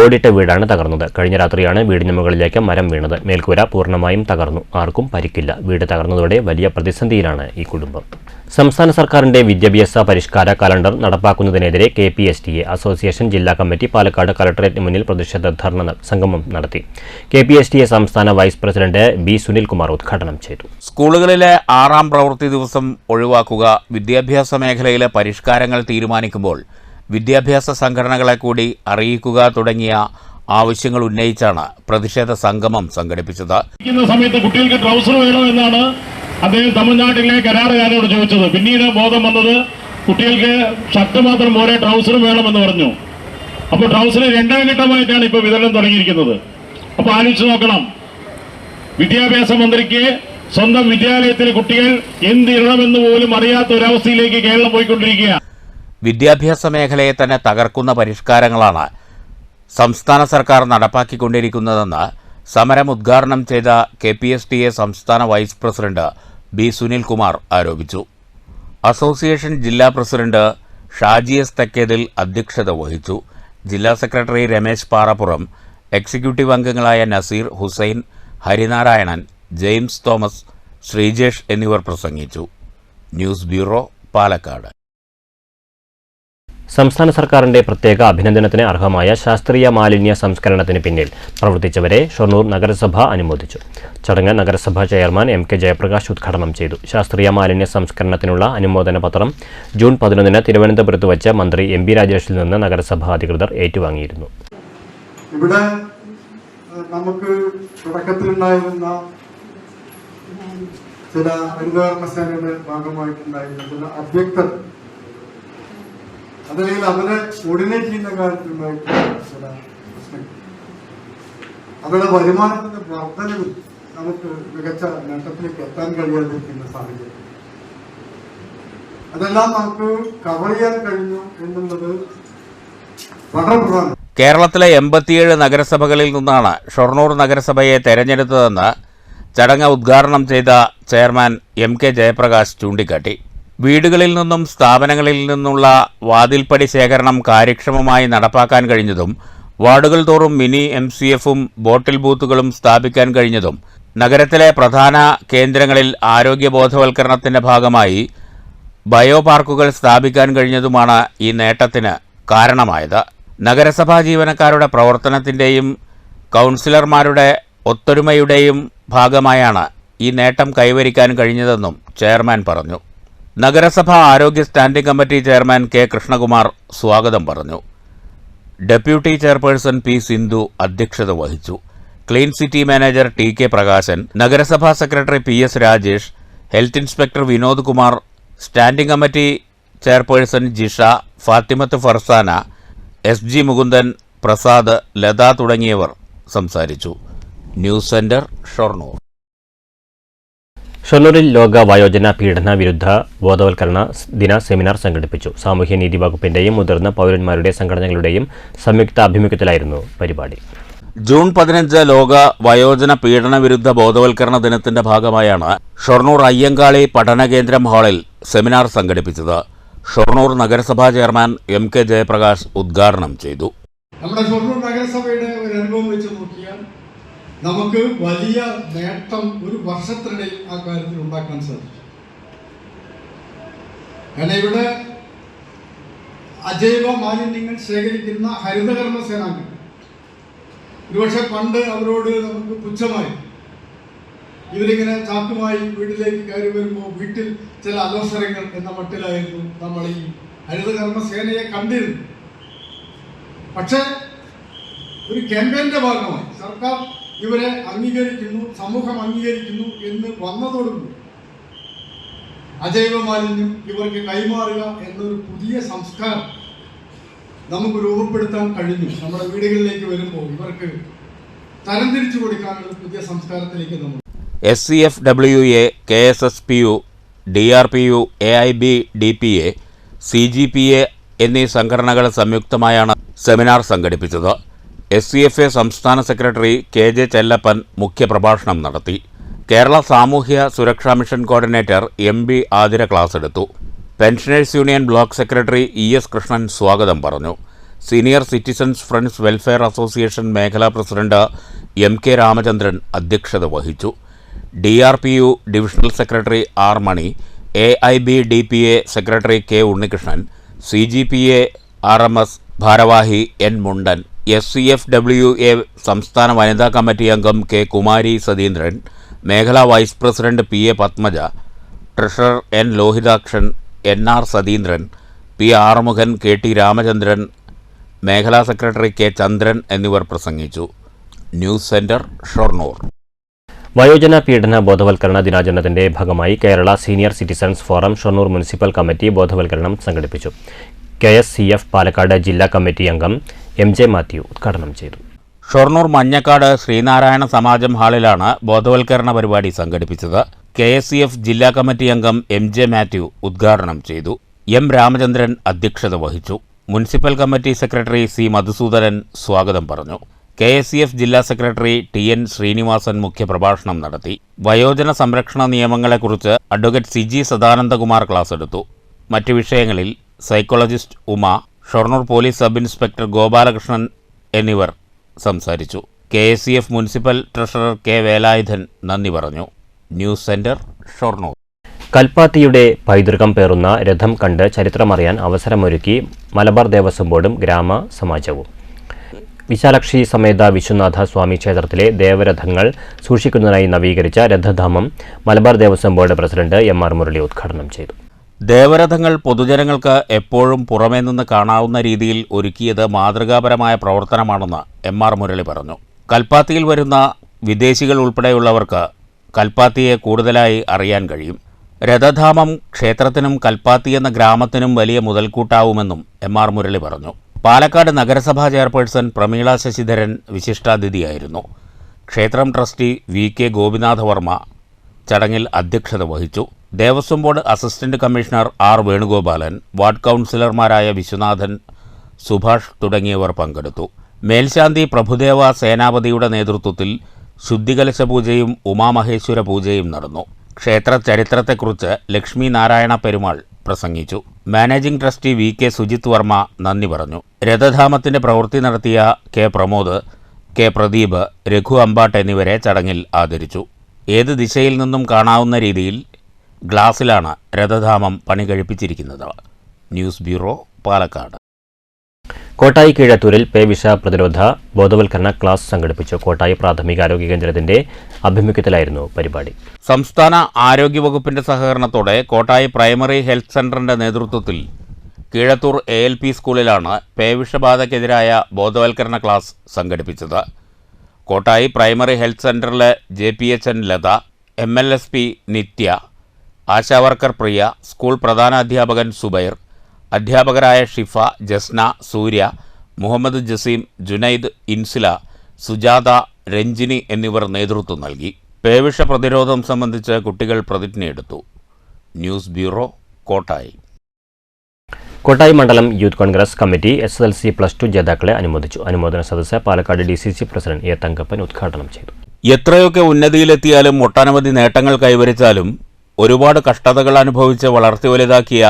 ഓടിട്ട വീടാണ് തകർന്നത്. കഴിഞ്ഞ രാത്രിയാണ് വീടിന് മുകളിലേക്ക് മരം വീണത്. മേൽക്കൂര പൂർണ്ണമായും തകർന്നു. ആർക്കും പരിക്കില്ല. വീട് തകർന്നതോടെ വലിയ പ്രതിസന്ധിയിലാണ് ഈ കുടുംബം. സംസ്ഥാന സർക്കാരിന്റെ വിദ്യാഭ്യാസ പരിഷ്കാര കലണ്ടർ നടപ്പാക്കുന്നതിനെതിരെ KPSTA അസോസിയേഷൻ ജില്ലാ കമ്മിറ്റി പാലക്കാട് കളക്ടറേറ്റിന് മുന്നിൽ പ്രതിഷേധ ധർണ സംഗമം നടത്തി. KPSTA സംസ്ഥാന വൈസ് പ്രസിഡന്റ് B സുനിൽകുമാർ ഉദ്ഘാടനം ചെയ്തു. സ്കൂളുകളിലെ 6ാം പ്രവൃത്തി ദിവസം ഒഴിവാക്കുക, വിദ്യാഭ്യാസ മേഖലയിലെ പരിഷ്കാരങ്ങൾ തീരുമാനിക്കുമ്പോൾ വിദ്യാഭ്യാസ സംഘടനകളെ കൂടി അറിയിക്കുക തുടങ്ങിയ ആവശ്യങ്ങൾ ഉന്നയിച്ചാണ് പ്രതിഷേധ സംഗമം സംഘടിപ്പിച്ചത്. സമയത്ത് കുട്ടികൾക്ക് ട്രൗസർ വേണമെന്നാണ് അദ്ദേഹം തമിഴ്നാട്ടിലെ കരാറുകാരോട് ചോദിച്ചത്. പിന്നീട് ബോധം വന്നത് കുട്ടികൾക്ക് ഷർട്ട് മാത്രം പോരെ, ട്രൗസറും വേണമെന്ന് പറഞ്ഞു. അപ്പോൾ ട്രൗസർ 2ാം ഘട്ടമായിട്ടാണ് ഇപ്പോൾ വിതരണം തുടങ്ങിയിരിക്കുന്നത്. അപ്പോൾ ആലോചിച്ച് നോക്കണം, വിദ്യാഭ്യാസ മന്ത്രിക്ക് സ്വന്തം വിദ്യാലയത്തിലെ കുട്ടികൾ എന്തിടണമെന്ന് പോലും അറിയാത്ത ഒരവസ്ഥയിലേക്ക് കേരളം പോയിക്കൊണ്ടിരിക്കുക. വിദ്യാഭ്യാസ മേഖലയെ തന്നെ തകർക്കുന്ന പരിഷ്കാരങ്ങളാണ് സംസ്ഥാന സർക്കാർ നടപ്പാക്കിക്കൊണ്ടിരിക്കുന്നതെന്ന് സമരം ഉദ്ഘാടനം ചെയ്ത KPSTA സംസ്ഥാന വൈസ് പ്രസിഡന്റ് B സുനിൽകുമാർ ആരോപിച്ചു. അസോസിയേഷൻ ജില്ലാ പ്രസിഡന്റ് ഷാജി എസ് തെക്കേതിൽ അധ്യക്ഷത വഹിച്ചു. ജില്ലാ സെക്രട്ടറി രമേശ് പാറപ്പുറം, എക്സിക്യൂട്ടീവ് അംഗങ്ങളായ നസീർ, ഹുസൈൻ, ഹരിനാരായണൻ, ജെയിംസ് തോമസ്, ശ്രീജേഷ് എന്നിവർ പ്രസംഗിച്ചു. News bureau, Palakkad. സംസ്ഥാന സർക്കാരിന്റെ പ്രത്യേക അഭിനന്ദനത്തിന് അർഹമായ ശാസ്ത്രീയ മാലിന്യ സംസ്കരണത്തിന് പിന്നിൽ പ്രവർത്തിച്ചവരെ ഷൊർണൂർ നഗരസഭ അനുമോദിച്ചു. ചടങ്ങ് നഗരസഭാ ചെയർമാൻ MK ജയപ്രകാശ് ഉദ്ഘാടനം ചെയ്തു. ശാസ്ത്രീയ മാലിന്യ സംസ്കരണത്തിനുള്ള അനുമോദന പത്രം ജൂൺ 11 തിരുവനന്തപുരത്ത് വച്ച് മന്ത്രി MB രാജേഷിൽ നിന്ന് നഗരസഭാ അധികൃതർ ഏറ്റുവാങ്ങിയിരുന്നു. ഇവിടെ നമുക്ക് തുടക്കത്തിലുണ്ടായിരുന്ന ചില ഹരിതകർമ്മസേനയുടെ ഭാഗമായിട്ടുണ്ടായിരുന്ന ചില അവ്യക്തത, അതല്ലെങ്കിൽ അവരെ കോർഡിനേറ്റ് ചെയ്യുന്ന കാര്യത്തിലുണ്ടായിട്ടുള്ള ചില പ്രശ്നങ്ങൾ, അവരുടെ വരുമാനത്തിന്റെ വർധനവിൽ നമുക്ക് മികച്ച നേട്ടത്തിലേക്ക് എത്താൻ കഴിയാതിരിക്കുന്ന സാഹചര്യം, അതെല്ലാം നമുക്ക് കവർ ചെയ്യാൻ കഴിഞ്ഞു എന്നുള്ളത് വളരെ പ്രധാനം. കേരളത്തിലെ 87 നഗരസഭകളിൽ നിന്നാണ് ഷൊർണൂർ നഗരസഭയെ തെരഞ്ഞെടുത്തതെന്ന് ചടങ്ങ് ഉദ്ഘാടനം ചെയ്ത ചെയർമാൻ MK ജയപ്രകാശ് ചൂണ്ടിക്കാട്ടി. വീടുകളിൽ നിന്നും സ്ഥാപനങ്ങളിൽ നിന്നുള്ള വാതിൽപ്പടി ശേഖരണം കാര്യക്ഷമമായി നടപ്പാക്കാൻ കഴിഞ്ഞതും വാർഡുകൾ തോറും മിനി MCFും ബോട്ടിൽ ബൂത്തുകളും സ്ഥാപിക്കാൻ കഴിഞ്ഞതും നഗരത്തിലെ പ്രധാന കേന്ദ്രങ്ങളിൽ ആരോഗ്യ ബോധവൽക്കരണത്തിന്റെ ഭാഗമായി ബയോ പാർക്കുകൾ സ്ഥാപിക്കാൻ കഴിഞ്ഞതുമാണ് ഈ നേട്ടത്തിന് കാരണമായത്. നഗരസഭാ ജീവനക്കാരുടെ പ്രവർത്തനത്തിൻ്റെയും കൗൺസിലർമാരുടെ ഒത്തൊരുമയുടെയും ഭാഗമായാണ് ഈ നേട്ടം കൈവരിക്കാൻ കഴിഞ്ഞതെന്നും ചെയർമാൻ പറഞ്ഞു. നഗരസഭാ ആരോഗ്യ standing committee chairman K Krishnakumar സ്വാഗതം പറഞ്ഞു. ഡെപ്യൂട്ടി ചെയർപേഴ്സൺ P സിന്ധു അധ്യക്ഷത വഹിച്ചു. Clean city manager TK Prakashan, നഗരസഭാ secretary PS Rajesh, health inspector Vinod Kumar, standing committee chairperson Jisha, Fathimath Farsana, SG Mukundan, Prasad, Latha തുടങ്ങിയവർ സംസാരിച്ചു. News centre, Shoranur. ഷൊർണൂരിൽ ലോക വയോജന പീഡന വിരുദ്ധ ബോധവൽക്കരണ ദിന സെമിനാർ സംഘടിപ്പിച്ചു. സാമൂഹ്യനീതി വകുപ്പിന്റെയും മുതിർന്ന പൗരന്മാരുടെ സംഘടനകളുടെയും സംയുക്ത ആഭിമുഖ്യത്തിലായിരുന്നു പരിപാടി. ജൂൺ 15 ലോക വയോജന പീഡന വിരുദ്ധ ബോധവൽക്കരണ ദിനത്തിന്റെ ഭാഗമായാണ് ഷൊർണൂർ അയ്യങ്കാളി പഠനകേന്ദ്രം ഹാളിൽ സെമിനാർ സംഘടിപ്പിച്ചത്. ഷൊർണൂർ നഗരസഭാ ചെയർമാൻ MK ജയപ്രകാശ് ഉദ്ഘാടനം ചെയ്തു. നമ്മുടെ ഷൊർണൂർ നഗരസഭയുടെ ഒരു അനുഭവം വെച്ച് നോക്കിയാൽ നമുക്ക് വലിയ നേട്ടം ഒരു വർഷത്തിനിടയിൽ ആ കാര്യത്തിൽ ഉണ്ടാക്കാൻ സാധിച്ചു. കാരണം ഇവിടെ അജൈവ മാലിന്യങ്ങൾ ശേഖരിക്കുന്ന ഹരിതകർമ്മ സേനാംഗങ്ങൾ, ഒരുപക്ഷെ പണ്ട് അവരോട് നമുക്ക് പുച്ഛമായി, ഇവരിങ്ങനെ ചാക്കുമായി വീട്ടിലേക്ക് കയറി വരുമ്പോൾ വീട്ടിൽ ചില അലോസരങ്ങൾ എന്ന മട്ടിലായിരുന്നു നമ്മൾ ഈ ഹരിതകർമ്മ സേനയെ കണ്ടിരുന്നു. പക്ഷേ ഒരു ക്യാമ്പയിന്റെ ഭാഗമായി സർക്കാർ ഇവരെ അംഗീകരിക്കുന്നു, സമൂഹം അംഗീകരിക്കുന്നു എന്ന് വന്നതോടുകൂടി അജൈവ മാലിന്യം ഇവർക്ക് കൈമാറുക എന്നൊരു പുതിയ സംസ്കാരം നമുക്ക് രൂപപ്പെടുത്താൻ കഴിഞ്ഞു. നമ്മുടെ വീടുകളിലേക്ക് വരുമ്പോൾ ഇവർക്ക് തരംതിരിച്ചു കൊടുക്കാനുള്ള പുതിയ സംസ്കാരത്തിലേക്ക് നമ്മൾ SCFWA, KSSPU, DRPU, AIBDPA, CGPA എന്നീ സംഘടനകൾ സംയുക്തമായാണ് സെമിനാർ സംഘടിപ്പിച്ചത്. SCFA സംസ്ഥാന സെക്രട്ടറി KJ ചെല്ലപ്പൻ മുഖ്യപ്രഭാഷണം നടത്തി. കേരള സാമൂഹ്യ സുരക്ഷാ mission coordinator MB Athira class എടുത്തു. Pensioners union block secretary ES Krishnan സ്വാഗതം പറഞ്ഞു. Senior citizens friends welfare association മേഖലാ പ്രസിഡന്റ് MK രാമചന്ദ്രൻ അധ്യക്ഷത വഹിച്ചു. DRPU divisional secretary R Mani, AIBDPA secretary K Unnikrishnan, CGPA RMS ഭാരവാഹി N മുണ്ടൻ, SCFWA സംസ്ഥാന വനിതാ കമ്മിറ്റി അംഗം K കുമാരി സതീന്ദ്രൻ, മേഖലാ vice president PA Padmaja, treasurer N Lohithakshan, NR Satheendran, P Arumukhan, KT Ramachandran, മേഖലാ സെക്രട്ടറി K ചന്ദ്രൻ എന്നിവർ പ്രസംഗിച്ചു. News centre, Shoranur. വയോജന പീഡന ബോധവൽക്കരണ ദിനാചരണത്തിന്റെ ഭാഗമായി Kerala senior citizens forum Shoranur municipal committee ബോധവൽക്കരണം സംഘടിപ്പിച്ചു. KSCF പാലക്കാട് ജില്ലാ കമ്മിറ്റി അംഗം MJ മാത്യു ഉദ്ഘാടനം ചെയ്തു. ഷൊർണൂർ മഞ്ഞക്കാട് ശ്രീനാരായണ സമാജം ഹാളിലാണ് ബോധവൽക്കരണ പരിപാടി സംഘടിപ്പിച്ചത്. KSCF ജില്ലാ കമ്മിറ്റി അംഗം MJ മാത്യു ഉദ്ഘാടനം ചെയ്തു. M രാമചന്ദ്രൻ അധ്യക്ഷത വഹിച്ചു. Municipal committee secretary C Madhusoodanan സ്വാഗതം പറഞ്ഞു. KSCF ജില്ലാ സെക്രട്ടറി TN ശ്രീനിവാസൻ മുഖ്യപ്രഭാഷണം നടത്തി. വയോജന സംരക്ഷണ നിയമങ്ങളെക്കുറിച്ച് അഡ്വക്കേറ്റ് CG സദാനന്ദകുമാർ ക്ലാസ് എടുത്തു. മറ്റ് വിഷയങ്ങളിൽ psychologist Uma, Shoranur police sub inspector Gopalakrishnan എന്നിവർ സംസാരിച്ചു. KSCF municipal treasurer K Velayudhan നന്ദി പറഞ്ഞു. News centre, Shoranur. കൽപ്പാത്തിയുടെ പൈതൃകം പേറുന്ന രഥം കണ്ട് ചരിത്രമറിയാൻ അവസരമൊരുക്കി മലബാർ ദേവസ്വം ബോർഡും ഗ്രാമ സമാജവും. വിശാലാക്ഷി സമേത വിശ്വനാഥ സ്വാമി ക്ഷേത്രത്തിലെ ദേവരഥങ്ങൾ സൂക്ഷിക്കുന്നതിനായി നവീകരിച്ച രഥധാമം Malabar Devaswom board president MR Murali ഉദ്ഘാടനം ചെയ്തു. ദേവരഥങ്ങൾ പൊതുജനങ്ങൾക്ക് എപ്പോഴും പുറമേ നിന്ന് കാണാവുന്ന രീതിയിൽ ഒരുക്കിയത് മാതൃകാപരമായ പ്രവർത്തനമാണെന്ന് എം.ആർ. മുരളി പറഞ്ഞു. കൽപ്പാത്തിയിൽ വരുന്ന വിദേശികൾ ഉൾപ്പെടെയുള്ളവർക്ക് കൽപ്പാത്തിയെ കൂടുതലായി അറിയാൻ കഴിയും. രഥധാമം ക്ഷേത്രത്തിനും കൽപ്പാത്തി എന്ന ഗ്രാമത്തിനും വലിയ മുതൽക്കൂട്ടാവുമെന്നും എം.ആർ. മുരളി പറഞ്ഞു. പാലക്കാട് നഗരസഭാ ചെയർപേഴ്സൺ പ്രമീള ശശിധരൻ വിശിഷ്ടാതിഥിയായിരുന്നു. ക്ഷേത്രം ട്രസ്റ്റി വി.കെ. ഗോപിനാഥവർമ്മ ചടങ്ങിൽ അധ്യക്ഷത വഹിച്ചു. Devaswom board assistant commissioner R. Venugopalan, ward കൗൺസിലർമാരായ വിശ്വനാഥൻ, സുഭാഷ് തുടങ്ങിയവർ പങ്കെടുത്തു. മേൽശാന്തി പ്രഭുദേവ സേനാപതിയുടെ നേതൃത്വത്തിൽ ശുദ്ധികലശ പൂജയും ഉമാമഹേശ്വര പൂജയും നടന്നു. ക്ഷേത്ര ചരിത്രത്തെക്കുറിച്ച് ലക്ഷ്മി നാരായണ പെരുമാൾ പ്രസംഗിച്ചു. Managing trustee VK. Sujith Varma നന്ദി പറഞ്ഞു. രഥധാമത്തിന്റെ പ്രവൃത്തി നടത്തിയ കെ. പ്രമോദ്, കെ. പ്രദീപ്, രഘു അമ്പാട്ട് എന്നിവരെ ചടങ്ങിൽ ആദരിച്ചു. ഏത് ദിശയിൽ നിന്നും കാണാവുന്ന രീതിയിൽ ഗ്ലാസിലാണ് രഥധാമം പണി കഴിപ്പിച്ചിരിക്കുന്നത്. News bureau, Palakkad. കോട്ടായി കീഴത്തൂരിൽ പേവിഷ പ്രതിരോധ ബോധവൽക്കരണ ക്ലാസ് സംഘടിപ്പിച്ചു. കോട്ടായി പ്രാഥമികാരോഗ്യ കേന്ദ്രത്തിന്റെ ആഭിമുഖ്യത്തിലായിരുന്നു പരിപാടി. സംസ്ഥാന ആരോഗ്യവകുപ്പിന്റെ സഹകരണത്തോടെ കോട്ടായി പ്രൈമറി ഹെൽത്ത് സെന്ററിന്റെ നേതൃത്വത്തിൽ കീഴത്തൂർ ALP സ്കൂളിലാണ് പേവിഷബാധയ്ക്കെതിരായ ബോധവൽക്കരണ ക്ലാസ് സംഘടിപ്പിച്ചത്. കോട്ടായി പ്രൈമറി ഹെൽത്ത് സെന്ററിലെ JPHN ലത, MLSP നിത്യ, ആശാവർക്കർ പ്രിയ, സ്കൂൾ പ്രധാനാധ്യാപകൻ സുബൈർ, അധ്യാപകരായ ഷിഫ, ജസ്ന, സൂര്യ, മുഹമ്മദ് ജസീം, ജുനൈദ്, ഇൻസില, സുജാത, രഞ്ജിനി എന്നിവർ നേതൃത്വം നൽകി. പേവിഷ പ്രതിരോധം സംബന്ധിച്ച് കുട്ടികൾ പ്രതിജ്ഞയെടുത്തു. News bureau, Kottayi. കോട്ടായി മണ്ഡലം യൂത്ത് കോൺഗ്രസ് കമ്മിറ്റി SSLC+2 ജേതാക്കളെ അനുമോദിച്ചു. അനുമോദന സദസ്സ് Palakkad DCC president A. Thankappan ഉദ്ഘാടനം ചെയ്തു. എത്രയൊക്കെ ഉന്നതിയിലെത്തിയാലും ഒട്ടനവധി നേട്ടങ്ങൾ കൈവരിച്ചാലും ഒരുപാട് കഷ്ടതകൾ അനുഭവിച്ച് വളർത്തി വലുതാക്കിയ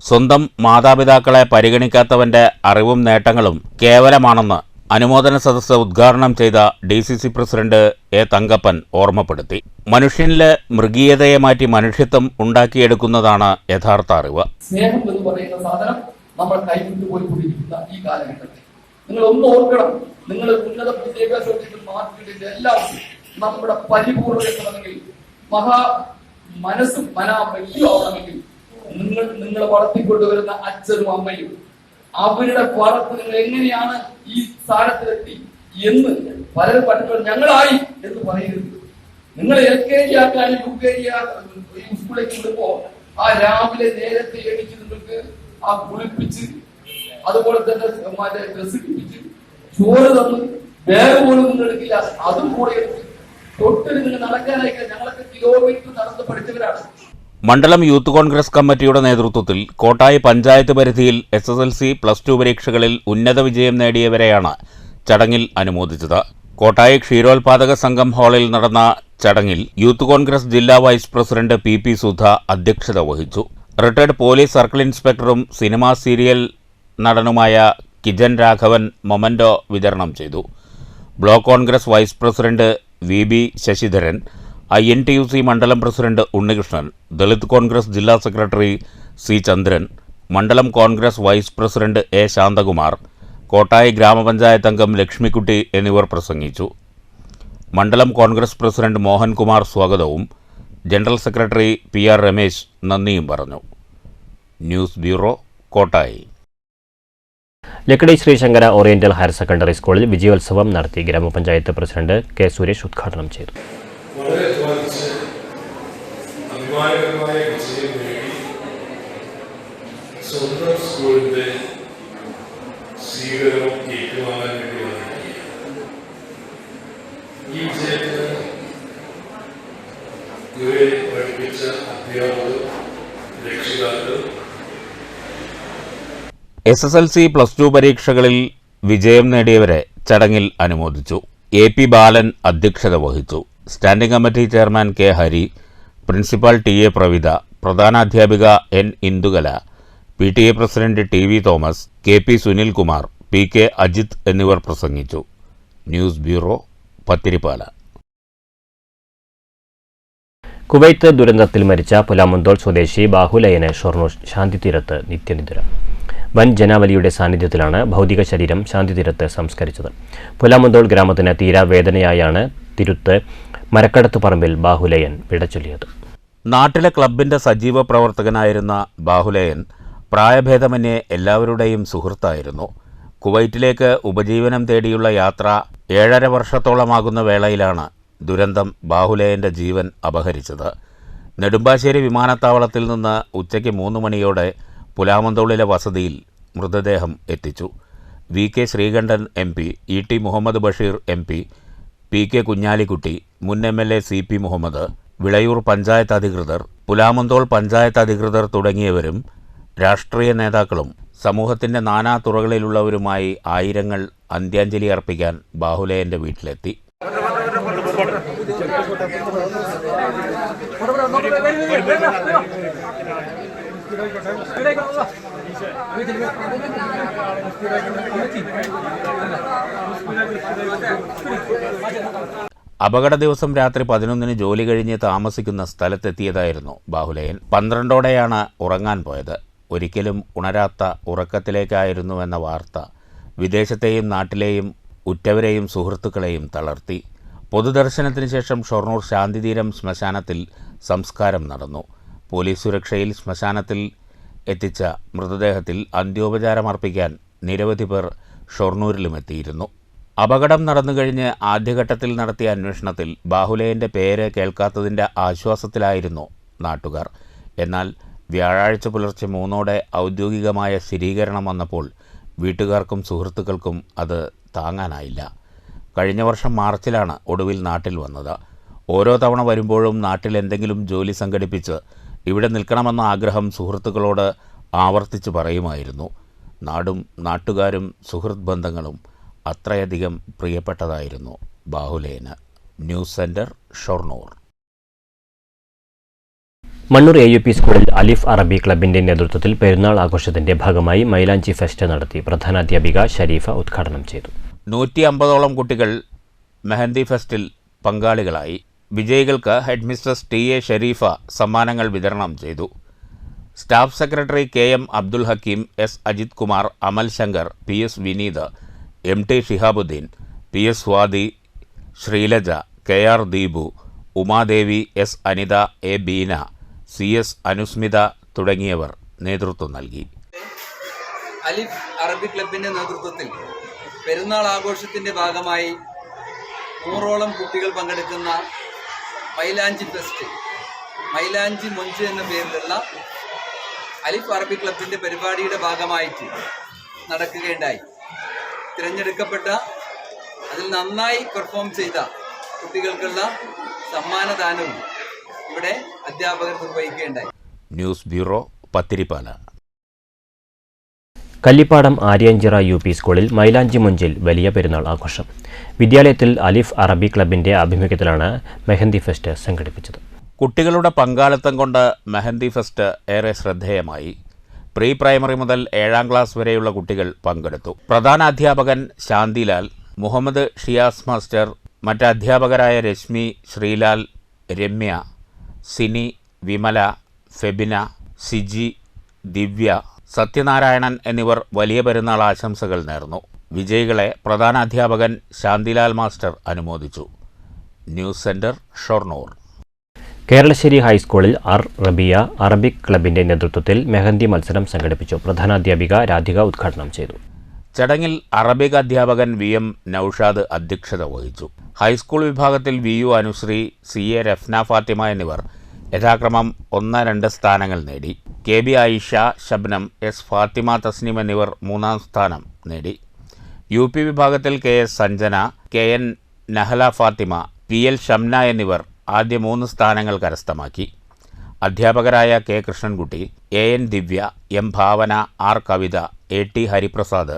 സ്വന്തം മാതാപിതാക്കളെ പരിഗണിക്കാത്തവന്റെ അറിവും നേട്ടങ്ങളും കേവലമാണെന്ന് അനുമോദന സദസ്സ് ഉദ്ഘാടനം ചെയ്ത DCC പ്രസിഡന്റ് A. തങ്കപ്പൻ ഓർമ്മപ്പെടുത്തി. മനുഷ്യനിലെ മൃഗീയതയെ മാറ്റി മനുഷ്യത്വം ഉണ്ടാക്കിയെടുക്കുന്നതാണ് യഥാർത്ഥ അറിവ്. സ്നേഹം എന്ന് പറയുന്ന സാധനം നമ്മൾ കൈവിട്ടു പോയിക്കൊണ്ടിരിക്കുന്ന ഈ കാലഘട്ടത്തിൽ നിങ്ങൾ ഒന്ന് ഓർക്കണം, നിങ്ങൾ ഉന്നത വിദ്യാഭ്യാസത്തിൽ മാർക്കിന്റെ എല്ലാം നമ്മുടെ പരിപൂർണ്ണതയാണെങ്കിൽ മനസ്സും വ്യക്തിയാവണമെങ്കിൽ നിങ്ങളെ വളർത്തിക്കൊണ്ടുവരുന്ന അച്ഛനും അമ്മയും അവരുടെ വളർത്ത് നിങ്ങൾ എങ്ങനെയാണ് ഈ സ്ഥാനത്തിലെത്തി എന്ന് പലരും പഠിച്ചു ഞങ്ങളായി എന്ന് പറയരുത്. നിങ്ങൾ LKG ആക്കാനും UKG സ്കൂളിലേക്ക് വിടുമ്പോ ആ രാവിലെ നേരത്തെ എണീച്ച് നിങ്ങൾക്ക് ആ കുളിപ്പിച്ച് അതുപോലെ തന്നെ ഡ്രസ് കിപ്പിച്ച് ചോറ് തന്ന് വേറെ പോലും നിങ്ങൾ എടുക്കില്ല, അതും കൂടെ എടുത്ത് തൊട്ടിൽ നിങ്ങൾ നടക്കാനായിട്ട് ഞങ്ങളൊക്കെ കിലോമീറ്റർ നടന്ന് പഠിച്ചവരാണ്. മണ്ഡലം യൂത്ത് കോൺഗ്രസ് കമ്മിറ്റിയുടെ നേതൃത്വത്തിൽ കോട്ടായി പഞ്ചായത്ത് പരിധിയിൽ SSLC+2 പരീക്ഷകളിൽ ഉന്നത വിജയം നേടിയവരെയാണ് ചടങ്ങിൽ അനുമോദിച്ചത്. കോട്ടായി ക്ഷീരോത്പാദക സംഘം ഹാളിൽ നടന്ന ചടങ്ങിൽ യൂത്ത് കോൺഗ്രസ് ജില്ലാ വൈസ് പ്രസിഡന്റ് PP സുധ അധ്യക്ഷത വഹിച്ചു. റിട്ടയർഡ് പോലീസ് സർക്കിൾ ഇൻസ്പെക്ടറും സിനിമാ സീരിയൽ നടനുമായ കിജൻ രാഘവൻ മൊമന്റോ വിതരണം ചെയ്തു. Block Congress vice president VB Sasidharan, INTUC മണ്ഡലം പ്രസിഡന്റ് ഉണ്ണികൃഷ്ണൻ, ദളിത് കോൺഗ്രസ് ജില്ലാ സെക്രട്ടറി C. ചന്ദ്രൻ, മണ്ഡലം Congress vice president A. Shanthakumar, Kottayi gramapanchayat അംഗം ലക്ഷ്മിക്കുട്ടി എന്നിവർ പ്രസംഗിച്ചു. മണ്ഡലം കോൺഗ്രസ് പ്രസിഡന്റ് മോഹൻകുമാർ സ്വാഗതവും ജനറൽ സെക്രട്ടറി PR രമേശ് നന്ദിയും പറഞ്ഞു. News bureau, Kottayi. Lakkidi Sreesankara oriental higher secondary സ്കൂളിൽ വിജയോത്സവം നടത്തി. ഗ്രാമപഞ്ചായത്ത് പ്രസിഡന്റ് K. സുരേഷ് ഉദ്ഘാടനം ചെയ്തു. വളരെ അധ്വാനിച്ച് അഭിമാനകരമായ വിജയം നേടി സ്വന്തം സ്കൂളിന്റെ സ്വീകരണം ഏറ്റുവാങ്ങാൻ വേണ്ടി വന്നിരിക്കുകയാണ്. ഈ വിജയത്തിന് ഇവരെ പഠിപ്പിച്ച അധ്യാപകർ, രക്ഷിതാക്കൾ, SSLC+2 പരീക്ഷകളിൽ വിജയം നേടിയവരെ ചടങ്ങിൽ അനുമോദിച്ചു. AP ബാലൻ അധ്യക്ഷത വഹിച്ചു. Standing committee chairman K. Hari, principal TA Pravitha, പ്രധാനാധ്യാപിക N. Indukala, PTA president TV Thomas, KP Sunilkumar, PK Ajith എന്നിവർ പ്രസംഗിച്ചു. News bureau, Pathiripala. കുവൈത്ത് ദുരന്തത്തിൽ മരിച്ച പുലാമന്തോൾ സ്വദേശി ബാഹുലയന് ഷൊർണൂർ ശാന്തിതീരത്ത് നിത്യനിദ്ര. വൻ ജനാവലിയുടെ സാന്നിധ്യത്തിലാണ് ഭൗതിക ശരീരം ശാന്തിതീരത്ത് സംസ്കരിച്ചത്. പുലാമന്തോൾ ഗ്രാമത്തിന് തീരാവേദനയായാണ് തിരുത്ത് മരക്കടത്ത് പറമ്പിൽ ബാഹുലയൻ വിടചൊല്ലിയത്. നാട്ടിലെ ക്ലബിൻ്റെ സജീവ പ്രവർത്തകനായിരുന്ന ബാഹുലേയൻ പ്രായഭേദമന്യേ എല്ലാവരുടെയും സുഹൃത്തായിരുന്നു. കുവൈറ്റിലേക്ക് ഉപജീവനം തേടിയുള്ള യാത്ര 7.5 വർഷത്തോളമാകുന്ന വേളയിലാണ് ദുരന്തം ബാഹുലേയൻ്റെ ജീവൻ അപഹരിച്ചത്. നെടുമ്പാശ്ശേരി വിമാനത്താവളത്തിൽ നിന്ന് ഉച്ചയ്ക്ക് 3 മണിയോടെ പുലാമന്തോളിലെ വസതിയിൽ മൃതദേഹം എത്തിച്ചു. VK Sreekandan MP, ET Muhammad Basheer MP, PK Kunhalikutty, മുൻ MLA CP മുഹമ്മദ്, വിളയൂർ പഞ്ചായത്ത് അധികൃതർ, പുലാമന്തോൾ പഞ്ചായത്ത് അധികൃതർ തുടങ്ങിയവരും രാഷ്ട്രീയ നേതാക്കളും സമൂഹത്തിൻ്റെ നാനാ തുറകളിലുള്ളവരുമായി ആയിരങ്ങൾ അന്ത്യാഞ്ജലി അർപ്പിക്കാൻ ബാഹുലേയൻ്റെ വീട്ടിലെത്തി. അപകട ദിവസം രാത്രി 11-ന് ജോലി കഴിഞ്ഞ് താമസിക്കുന്ന സ്ഥലത്തെത്തിയതായിരുന്നു ബാഹുലേയൻ. 12-ഓടെയാണ് ഉറങ്ങാൻ പോയത്. ഒരിക്കലും ഉണരാത്ത ഉറക്കത്തിലേക്കായിരുന്നുവെന്ന വാർത്ത വിദേശത്തെയും നാട്ടിലെയും ഉറ്റവരെയും സുഹൃത്തുക്കളെയും തളർത്തി. പൊതുദർശനത്തിന് ശേഷം ഷൊർണൂർ ശാന്തിതീരം ശ്മശാനത്തിൽ സംസ്കാരം നടന്നു. പോലീസ് സുരക്ഷയിൽ ശ്മശാനത്തിൽ എത്തിച്ച മൃതദേഹത്തിൽ അന്ത്യോപചാരമർപ്പിക്കാൻ നിരവധി പേർ ഷൊർണൂരിലുമെത്തിയിരുന്നു. അപകടം നടന്നുകഴിഞ്ഞ് ആദ്യഘട്ടത്തിൽ നടത്തിയ അന്വേഷണത്തിൽ ബാഹുലേയൻ്റെ പേര് കേൾക്കാത്തതിൻ്റെ ആശ്വാസത്തിലായിരുന്നു നാട്ടുകാർ. എന്നാൽ വ്യാഴാഴ്ച പുലർച്ചെ 3-ഓടെ ഔദ്യോഗികമായ സ്ഥിരീകരണം വന്നപ്പോൾ വീട്ടുകാർക്കും സുഹൃത്തുക്കൾക്കും അത് താങ്ങാനായില്ല. കഴിഞ്ഞ വർഷം മാർച്ചിലാണ് ഒടുവിൽ നാട്ടിൽ വന്നത്. ഓരോ തവണ വരുമ്പോഴും നാട്ടിൽ എന്തെങ്കിലും ജോലി സംഘടിപ്പിച്ച് ഇവിടെ നിൽക്കണമെന്ന ആഗ്രഹം സുഹൃത്തുക്കളോട് ആവർത്തിച്ച് പറയുമായിരുന്നു. നാടും നാട്ടുകാരും സുഹൃത്ത് ബന്ധങ്ങളും അത്രയധികം പ്രിയപ്പെട്ടതായിരുന്നു ബാഹുലേയന്. News centre, Shoranur. Mannur AUP സ്കൂളിൽ അലിഫ് അറബി ക്ലബിന്റെ നേതൃത്വത്തിൽ പെരുന്നാൾ ആഘോഷത്തിന്റെ ഭാഗമായി മൈലാഞ്ചി ഫെസ്റ്റ് നടത്തി. പ്രധാനാധ്യാപിക ഷരീഫ ഉദ്ഘാടനം ചെയ്തു. 150ഓളം കുട്ടികൾ മെഹന്തി ഫെസ്റ്റിൽ പങ്കാളികളായി. വിജയികൾക്ക് ഹെഡ് മിസ്ട്രസ് TA ഷരീഫ സമ്മാനങ്ങൾ വിതരണം ചെയ്തു. Staff secretary KM Abdul Hakeem, S Ajith Kumar, Amal Shankar, PS Vineeth, MT Shihabuddeen, PS Swathi, Sreelaja, KR Deepu, Umadevi, S Anitha, A Beena, CS Anusmitha തുടങ്ങിയവർ നേതൃത്വം നൽകി. അലിഫ് അറബി ക്ലബിന്റെ നേതൃത്വത്തിൽ പെരുന്നാൾ ആഘോഷത്തിന്റെ ഭാഗമായി 100ഓളം കുട്ടികൾ പങ്കെടുക്കുന്ന മൈലാഞ്ചി ഫെസ്റ്റ്, മൈലാഞ്ചി മൊഞ്ച് എന്ന പേരിലുള്ള അലിഫ് അറബി ക്ലബിന്റെ പരിപാടിയുടെ ഭാഗമായിട്ട് നടക്കുകയുണ്ടായി. തിരഞ്ഞെടുക്കപ്പെട്ട, അതിൽ നന്നായി പെർഫോം ചെയ്ത കുട്ടികൾക്കുള്ള സമ്മാനദാനവും ഇവിടെ അധ്യാപകർ നിർവഹിക്കുകയുണ്ടായി. News bureau, Pathirippala. Kallippadam Aryanchira UP സ്കൂളിൽ മൈലാഞ്ചി മുഞ്ചിൽ വലിയ പെരുന്നാൾ ആഘോഷം. വിദ്യാലയത്തിൽ അലിഫ് അറബി ക്ലബിന്റെ ആഭിമുഖ്യത്തിലാണ് മെഹന്തി ഫെസ്റ്റ് സംഘടിപ്പിച്ചത്. കുട്ടികളുടെ പങ്കാളിത്തം കൊണ്ട് മെഹന്തി ഫെസ്റ്റ് ഏറെ ശ്രദ്ധേയമായി. പ്രീ പ്രൈമറി മുതൽ 7ാം ക്ലാസ് വരെയുള്ള കുട്ടികൾ പങ്കെടുത്തു. പ്രധാന അധ്യാപകൻ ശാന്തിലാൽ, മുഹമ്മദ് ഷിയാസ് മാസ്റ്റർ, മറ്റ് അധ്യാപകരായ രശ്മി, ശ്രീലാൽ, രമ്യ, സിനി, വിമല, ഫെബിന, സിജി, ദിവ്യ, സത്യനാരായണൻ എന്നിവർ വലിയ പെരുന്നാൾ ആശംസകൾ നേർന്നു. വിജയികളെ പ്രധാന അധ്യാപകൻ ശാന്തിലാൽ മാസ്റ്റർ അനുമോദിച്ചു. News centre, Shoranur. കേരളശ്ശേരി ഹൈസ്കൂളിൽ റബിയ അറബിക് ക്ലബിന്റെ നേതൃത്വത്തിൽ മെഹന്തി മത്സരം സംഘടിപ്പിച്ചു. പ്രധാനാധ്യാപിക രാധിക ഉദ്ഘാടനം ചെയ്തു. ചടങ്ങിൽ അറബിക് അധ്യാപകൻ VM നൌഷാദ് അധ്യക്ഷത വഹിച്ചു. ഹൈസ്കൂൾ വിഭാഗത്തിൽ VU അനുശ്രീ, CA രഫ്ന ഫാത്തിമ എന്നിവർ യഥാക്രമം 1, 2 സ്ഥാനങ്ങൾ നേടി. KB ആയിഷ, ശബ്നം, S ഫാത്തിമ തസ്നിം എന്നിവർ 3ാം സ്ഥാനം നേടി. UP വിഭാഗത്തിൽ KS Sanjana, KN Nahla Fathima, PL Shamna എന്നിവർ ആദ്യ 3 സ്ഥാനങ്ങൾ കരസ്ഥമാക്കി. അധ്യാപകരായ K Krishnankutty, AN Divya, M Bhavana, R Kavitha, AT Hariprasad,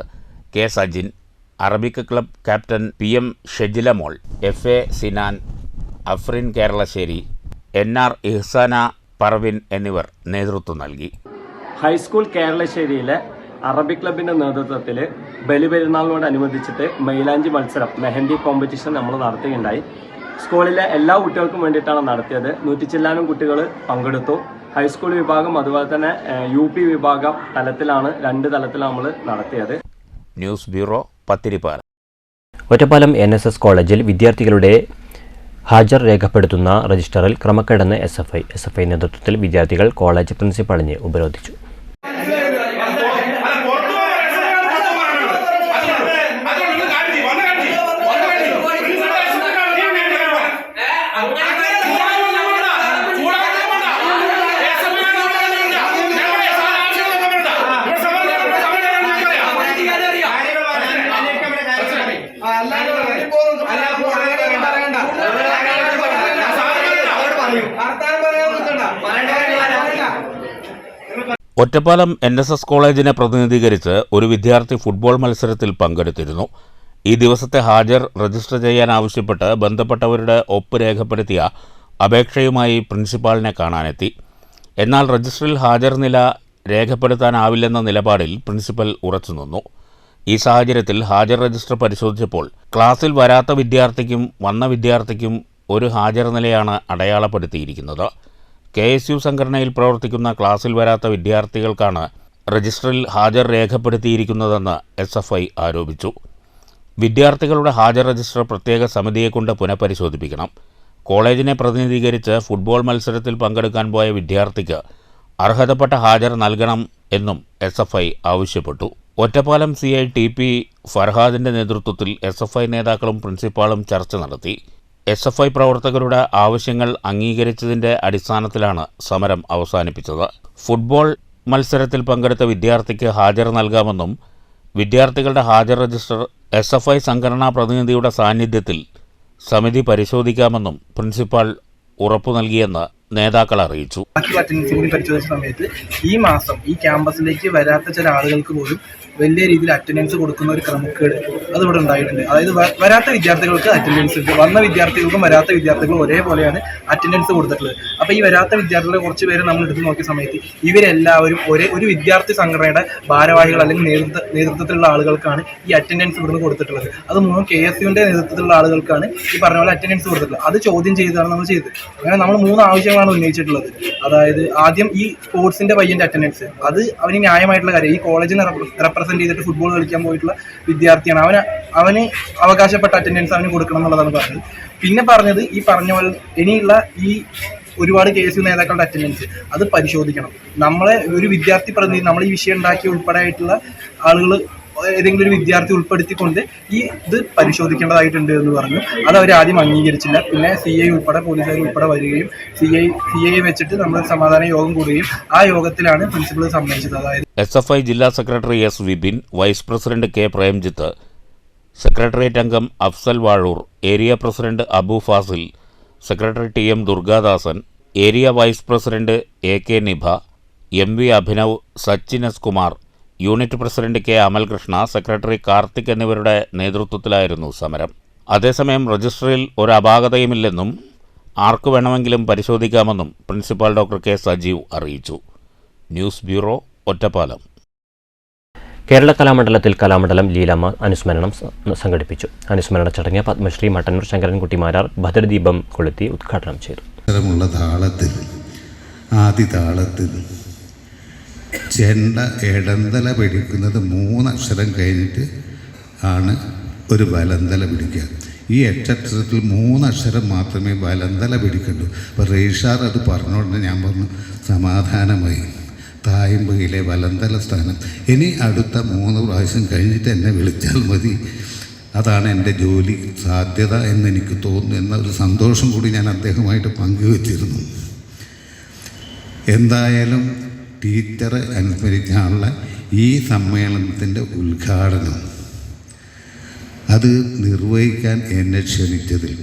K Sajin, Arabic club captain PM Shejila Mol, FA Sinan, Afrin Keralassery, NR Ihsana Parvin എന്നിവർ നേതൃത്വം നൽകി. ഹൈസ്കൂൾ കേരളശ്ശേരിയിലെ അറബിക് ക്ലബിൻ്റെ നേതൃത്വത്തിൽ ബലിപെരുന്നാളിനോടനുബന്ധിച്ചിട്ട് മൈലാഞ്ചി മത്സരം, മെഹന്തി കോമ്പറ്റീഷൻ നമ്മൾ നടത്തുകയുണ്ടായി. സ്കൂളിലെ എല്ലാ കുട്ടികൾക്കും വേണ്ടിയിട്ടാണ് നടത്തിയത്. 100 ചില്ലാനും കുട്ടികൾ പങ്കെടുത്തു. ഹൈസ്കൂൾ വിഭാഗം അതുപോലെ തന്നെ UP വിഭാഗം തലത്തിലാണ്, 2 തലത്തിലാണ് നമ്മൾ നടത്തിയത്. News bureau, Pathirippala. Ottapalam NSS കോളേജിൽ വിദ്യാർത്ഥികളുടെ ഹാജർ രേഖപ്പെടുത്തുന്ന രജിസ്റ്ററിൽ ക്രമക്കേടെന്ന് എസ്എഫ്ഐ നേതൃത്വത്തിൽ വിദ്യാർത്ഥികൾ കോളേജ് പ്രിൻസിപ്പാളിനെ ഉപരോധിച്ചു. ഒറ്റപ്പാലം NSS കോളേജിനെ പ്രതിനിധീകരിച്ച് ഒരു വിദ്യാർത്ഥി ഫുട്ബോൾ മത്സരത്തിൽ പങ്കെടുത്തിരുന്നു. ഈ ദിവസത്തെ ഹാജർ രജിസ്റ്റർ ചെയ്യാൻ ആവശ്യപ്പെട്ട് ബന്ധപ്പെട്ടവരുടെ ഒപ്പ് രേഖപ്പെടുത്തിയ അപേക്ഷയുമായി പ്രിൻസിപ്പാളിനെ കാണാനെത്തി. എന്നാൽ രജിസ്റ്ററിൽ ഹാജർ നില രേഖപ്പെടുത്താനാവില്ലെന്ന നിലപാടിൽ പ്രിൻസിപ്പൽ ഉറച്ചുനിന്നു. ഈ സാഹചര്യത്തിൽ ഹാജർ രജിസ്റ്റർ പരിശോധിച്ചപ്പോൾ ക്ലാസ്സിൽ വരാത്ത വിദ്യാർത്ഥിക്കും വന്ന വിദ്യാർത്ഥിക്കും ഒരു ഹാജർ നിലയാണ് അടയാളപ്പെടുത്തിയിരിക്കുന്നത്. KSU സംഘടനയിൽ പ്രവർത്തിക്കുന്ന ക്ലാസ്സിൽ വരാത്ത വിദ്യാർത്ഥികൾക്കാണ് രജിസ്റ്ററിൽ ഹാജർ രേഖപ്പെടുത്തിയിരിക്കുന്നതെന്ന് SFI ആരോപിച്ചു. വിദ്യാർത്ഥികളുടെ ഹാജർ രജിസ്റ്റർ പ്രത്യേക സമിതിയെക്കൊണ്ട് പുനഃപരിശോധിപ്പിക്കണം. കോളേജിനെ പ്രതിനിധീകരിച്ച് ഫുട്ബോൾ മത്സരത്തിൽ പങ്കെടുക്കാൻ പോയ വിദ്യാർത്ഥിക്ക് അർഹതപ്പെട്ട ഹാജർ നൽകണം എന്നും SFI ആവശ്യപ്പെട്ടു. ഒറ്റപ്പാലം CI TP ഫർഹാദിൻ്റെ നേതൃത്വത്തിൽ SFI നേതാക്കളും പ്രിൻസിപ്പാളും ചർച്ച നടത്തി. SFI പ്രവർത്തകരുടെ ആവശ്യങ്ങൾ അംഗീകരിച്ചതിൻ്റെ അടിസ്ഥാനത്തിലാണ് സമരം അവസാനിപ്പിച്ചത്. ഫുട്ബോൾ മത്സരത്തിൽ പങ്കെടുത്ത വിദ്യാർത്ഥിക്ക് ഹാജർ നൽകാമെന്നും വിദ്യാർത്ഥികളുടെ ഹാജർ രജിസ്റ്റർ SFI സംഘടനാ പ്രതിനിധിയുടെ സാന്നിധ്യത്തിൽ സമിതി പരിശോധിക്കാമെന്നും പ്രിൻസിപ്പാൾ ഉറപ്പു നൽകിയെന്ന് നേതാക്കൾ അറിയിച്ചു. പരിശോധിച്ച സമയത്ത് ഈ മാസം ഈ ക്യാമ്പസിലേക്ക് വരാത്ത ചില ആളുകൾക്ക് പോലും വലിയ രീതിയിൽ അറ്റൻഡൻസ് കൊടുക്കുന്ന ഒരു ക്രമക്കേട് അതിവിടെ ഉണ്ടായിട്ടുണ്ട്. അതായത് വരാത്ത വിദ്യാർത്ഥികൾക്ക് അറ്റൻഡൻസ് ഉണ്ട്, വന്ന വിദ്യാർത്ഥികൾക്കും വരാത്ത വിദ്യാർത്ഥികളും ഒരേപോലെയാണ് അറ്റൻഡൻസ് കൊടുത്തിട്ടുള്ളത്. അപ്പോൾ ഈ വരാത്ത വിദ്യാർത്ഥികളെ കുറച്ച് പേര് നമ്മൾ എടുത്ത് നോക്കിയ സമയത്ത് ഇവരെല്ലാവരും ഒരു വിദ്യാർത്ഥി സംഘടനയുടെ ഭാരവാഹികൾ അല്ലെങ്കിൽ നേതൃത്വത്തിലുള്ള ആളുകൾക്കാണ് ഈ അറ്റൻഡൻസ് ഇവിടുന്ന് കൊടുത്തിട്ടുള്ളത്. അത് മൂന്നും KSUവിൻ്റെ നേതൃത്വത്തിലുള്ള ആളുകൾക്കാണ് ഈ പറഞ്ഞ പോലെ അറ്റൻഡൻസ് കൊടുത്തിട്ടുള്ളത്. അത് ചോദ്യം ചെയ്താണ് നമ്മൾ ചെയ്തത്. അങ്ങനെ നമ്മൾ 3 ആവശ്യങ്ങളാണ് ഉന്നയിച്ചിട്ടുള്ളത്. അതായത് ആദ്യം ഈ സ്പോർട്സിൻ്റെ പയ്യൻ്റെ അറ്റൻഡൻസ്, അത് അവന് ന്യായമായിട്ടുള്ള കാര്യം. ഈ കോളേജിനെ റെപ്രസെന്റ് ചെയ്തിട്ട് ഫുട്ബോൾ കളിക്കാൻ പോയിട്ടുള്ള വിദ്യാർത്ഥിയാണ്, അവന് അവകാശപ്പെട്ട അറ്റൻഡൻസ് അവന് കൊടുക്കണം എന്നുള്ളതാണ് പറഞ്ഞത്. പിന്നെ പറഞ്ഞത് ഈ പറഞ്ഞ പോലെ ഇനിയുള്ള ഈ ഒരുപാട് KSU നേതാക്കളുടെ അറ്റൻഡൻസ് അത് പരിശോധിക്കണം. നമ്മളെ ഒരു വിദ്യാർത്ഥി പ്രതിനിധി, നമ്മൾ ഈ വിഷയം ഉണ്ടാക്കി ഉൾപ്പെടെയായിട്ടുള്ള ആളുകൾ ഏതെങ്കിലും ഒരു വിദ്യാർത്ഥി ഉൾപ്പെടുത്തിക്കൊണ്ട് ഈ ഇത് പരിശോധിക്കേണ്ടതായിട്ടുണ്ട് എന്ന് പറഞ്ഞു. അത് അവർ ആദ്യം അംഗീകരിച്ചില്ല. പിന്നെ CI ഉൾപ്പെടെ പോലീസുകാർ ഉൾപ്പെടെ വരികയും CI വെച്ചിട്ട് നമ്മൾ സമാധാന യോഗം കൂടുകയും ആ യോഗത്തിലാണ് പ്രിൻസിപ്പൽ സമ്മതിച്ചത്. അതായത് SFI ജില്ലാ secretary S. Vipin, vice president K. Premjith, secretariat അംഗം Afsal Vazhoor, area president Abu Fasil, secretary TM Durgadasan, area vice president AK Nibha, MV Abhinav, Sachin S. Kumar, unit president K. Amalkrishna, secretary Karthik എന്നിവരുടെ നേതൃത്വത്തിലായിരുന്നു സമരം. അതേസമയം രജിസ്റ്ററിൽ ഒരു അപാകതയുമില്ലെന്നും ആർക്കു വേണമെങ്കിലും പരിശോധിക്കാമെന്നും പ്രിൻസിപ്പാൾ ഡോക്ടർ K. സജീവ് അറിയിച്ചു. News bureau, Ottapalam. കേരള കലാമണ്ഡലത്തിൽ കലാമണ്ഡലം ലീലാമ്മ അനുസ്മരണം സംഘടിപ്പിച്ചു. അനുസ്മരണ ചടങ്ങ് പത്മശ്രീ മട്ടന്നൂർ ശങ്കരൻകുട്ടി മാരാർ ഭദ്രദീപം കൊളുത്തി ഉദ്ഘാടനം ചെയ്തു. താളത്തിൽ ആദ്യ താളത്തിൽ ചെണ്ട ഇടന്തല പിടിക്കുന്നത് 3 അക്ഷരം കഴിഞ്ഞിട്ട് ആണ് ഒരു വലന്തല പിടിക്കുക. ഈ 8 അക്ഷരത്തിൽ 3 അക്ഷരം മാത്രമേ വലന്തല പിടിക്കണ്ടൂ. അപ്പോൾ റീഷാർ അത് പറഞ്ഞുകൊണ്ട് ഞാൻ പറഞ്ഞു സമാധാനമായി, തായമ്പയിലെ വലന്തല സ്ഥാനം ഇനി അടുത്ത 3 പ്രാവശ്യം കഴിഞ്ഞിട്ട് എന്നെ വിളിച്ചാൽ മതി, അതാണ് എൻ്റെ ജോലി സാധ്യത എന്നെനിക്ക് തോന്നുന്നു എന്നൊരു സന്തോഷം കൂടി ഞാൻ അദ്ദേഹമായിട്ട് പങ്കുവച്ചിരുന്നു. എന്തായാലും ടീച്ചറെ അനുസ്മരിക്കാനുള്ള ഈ സമ്മേളനത്തിൻ്റെ ഉദ്ഘാടനം അത് നിർവഹിക്കാൻ എന്നെ ക്ഷണിച്ചതിൽ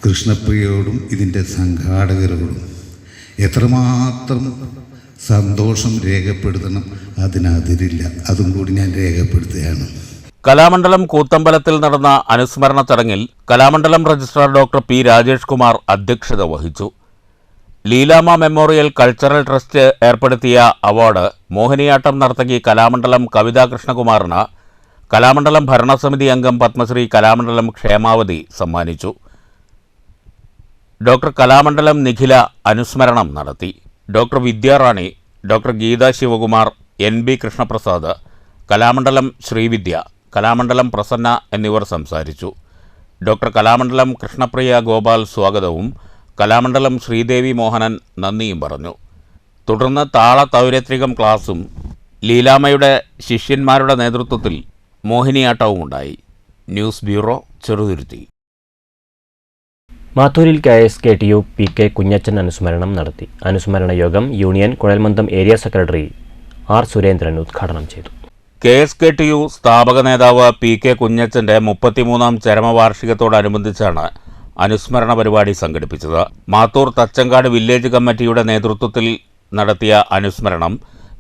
കൃഷ്ണപ്രിയയോടും ഇതിൻ്റെ സംഘാടകരോടും എത്രമാത്രം സന്തോഷം രേഖപ്പെടുത്തണം, അതിനതിരില്ല. അതും കൂടി ഞാൻ രേഖപ്പെടുത്തുകയാണ്. കലാമണ്ഡലം കൂത്തമ്പലത്തിൽ നടന്ന അനുസ്മരണ ചടങ്ങിൽ Kalamandalam registrar doctor P. Rajesh Kumar അധ്യക്ഷത വഹിച്ചു. ലീലാമ്മ മെമ്മോറിയൽ കൾച്ചറൽ ട്രസ്റ്റ് ഏർപ്പെടുത്തിയ അവാർഡ് മോഹിനിയാട്ടം നർത്തകി കലാമണ്ഡലം കവിതാ കൃഷ്ണകുമാറിന് കലാമണ്ഡലം ഭരണസമിതി അംഗം പത്മശ്രീ കലാമണ്ഡലം ക്ഷേമാവതി സമ്മാനിച്ചു. ഡോക്ടർ കലാമണ്ഡലം നിഖില അനുസ്മരണം നടത്തി. Doctor Vidyarani, doctor Geetha Sivakumar, NB Krishnaprasad, Kalamandalam Sreevidya, Kalamandalam Prasanna എന്നിവർ സംസാരിച്ചു. ഡോക്ടർ കലാമണ്ഡലം കൃഷ്ണപ്രിയ ഗോപാൽ സ്വാഗതവും കലാമണ്ഡലം ശ്രീദേവി മോഹനൻ നന്ദിയും പറഞ്ഞു. തുടർന്ന് താള തൗരത്രികം ക്ലാസും ലീലാമ്മയുടെ ശിഷ്യന്മാരുടെ നേതൃത്വത്തിൽ മോഹിനിയാട്ടവും ഉണ്ടായി. News bureau, Cheruthuruthy. മാത്തൂരിൽ KSKTU PK കുഞ്ഞച്ചൻ അനുസ്മരണം നടത്തി. അനുസ്മരണ യോഗം യൂണിയൻ കുഴൽമന്ദം ഏരിയ സെക്രട്ടറി R സുരേന്ദ്രൻ ഉദ്ഘാടനം ചെയ്തു. KSKTU സ്ഥാപക നേതാവ് PK കുഞ്ഞച്ചൻ്റെ 33ാം ചരമവാർഷികത്തോടനുബന്ധിച്ചാണ് അനുസ്മരണ പരിപാടി സംഘടിപ്പിച്ചത്. മാത്തൂർ തച്ചങ്കാട് വില്ലേജ് കമ്മിറ്റിയുടെ നേതൃത്വത്തിൽ നടത്തിയ അനുസ്മരണം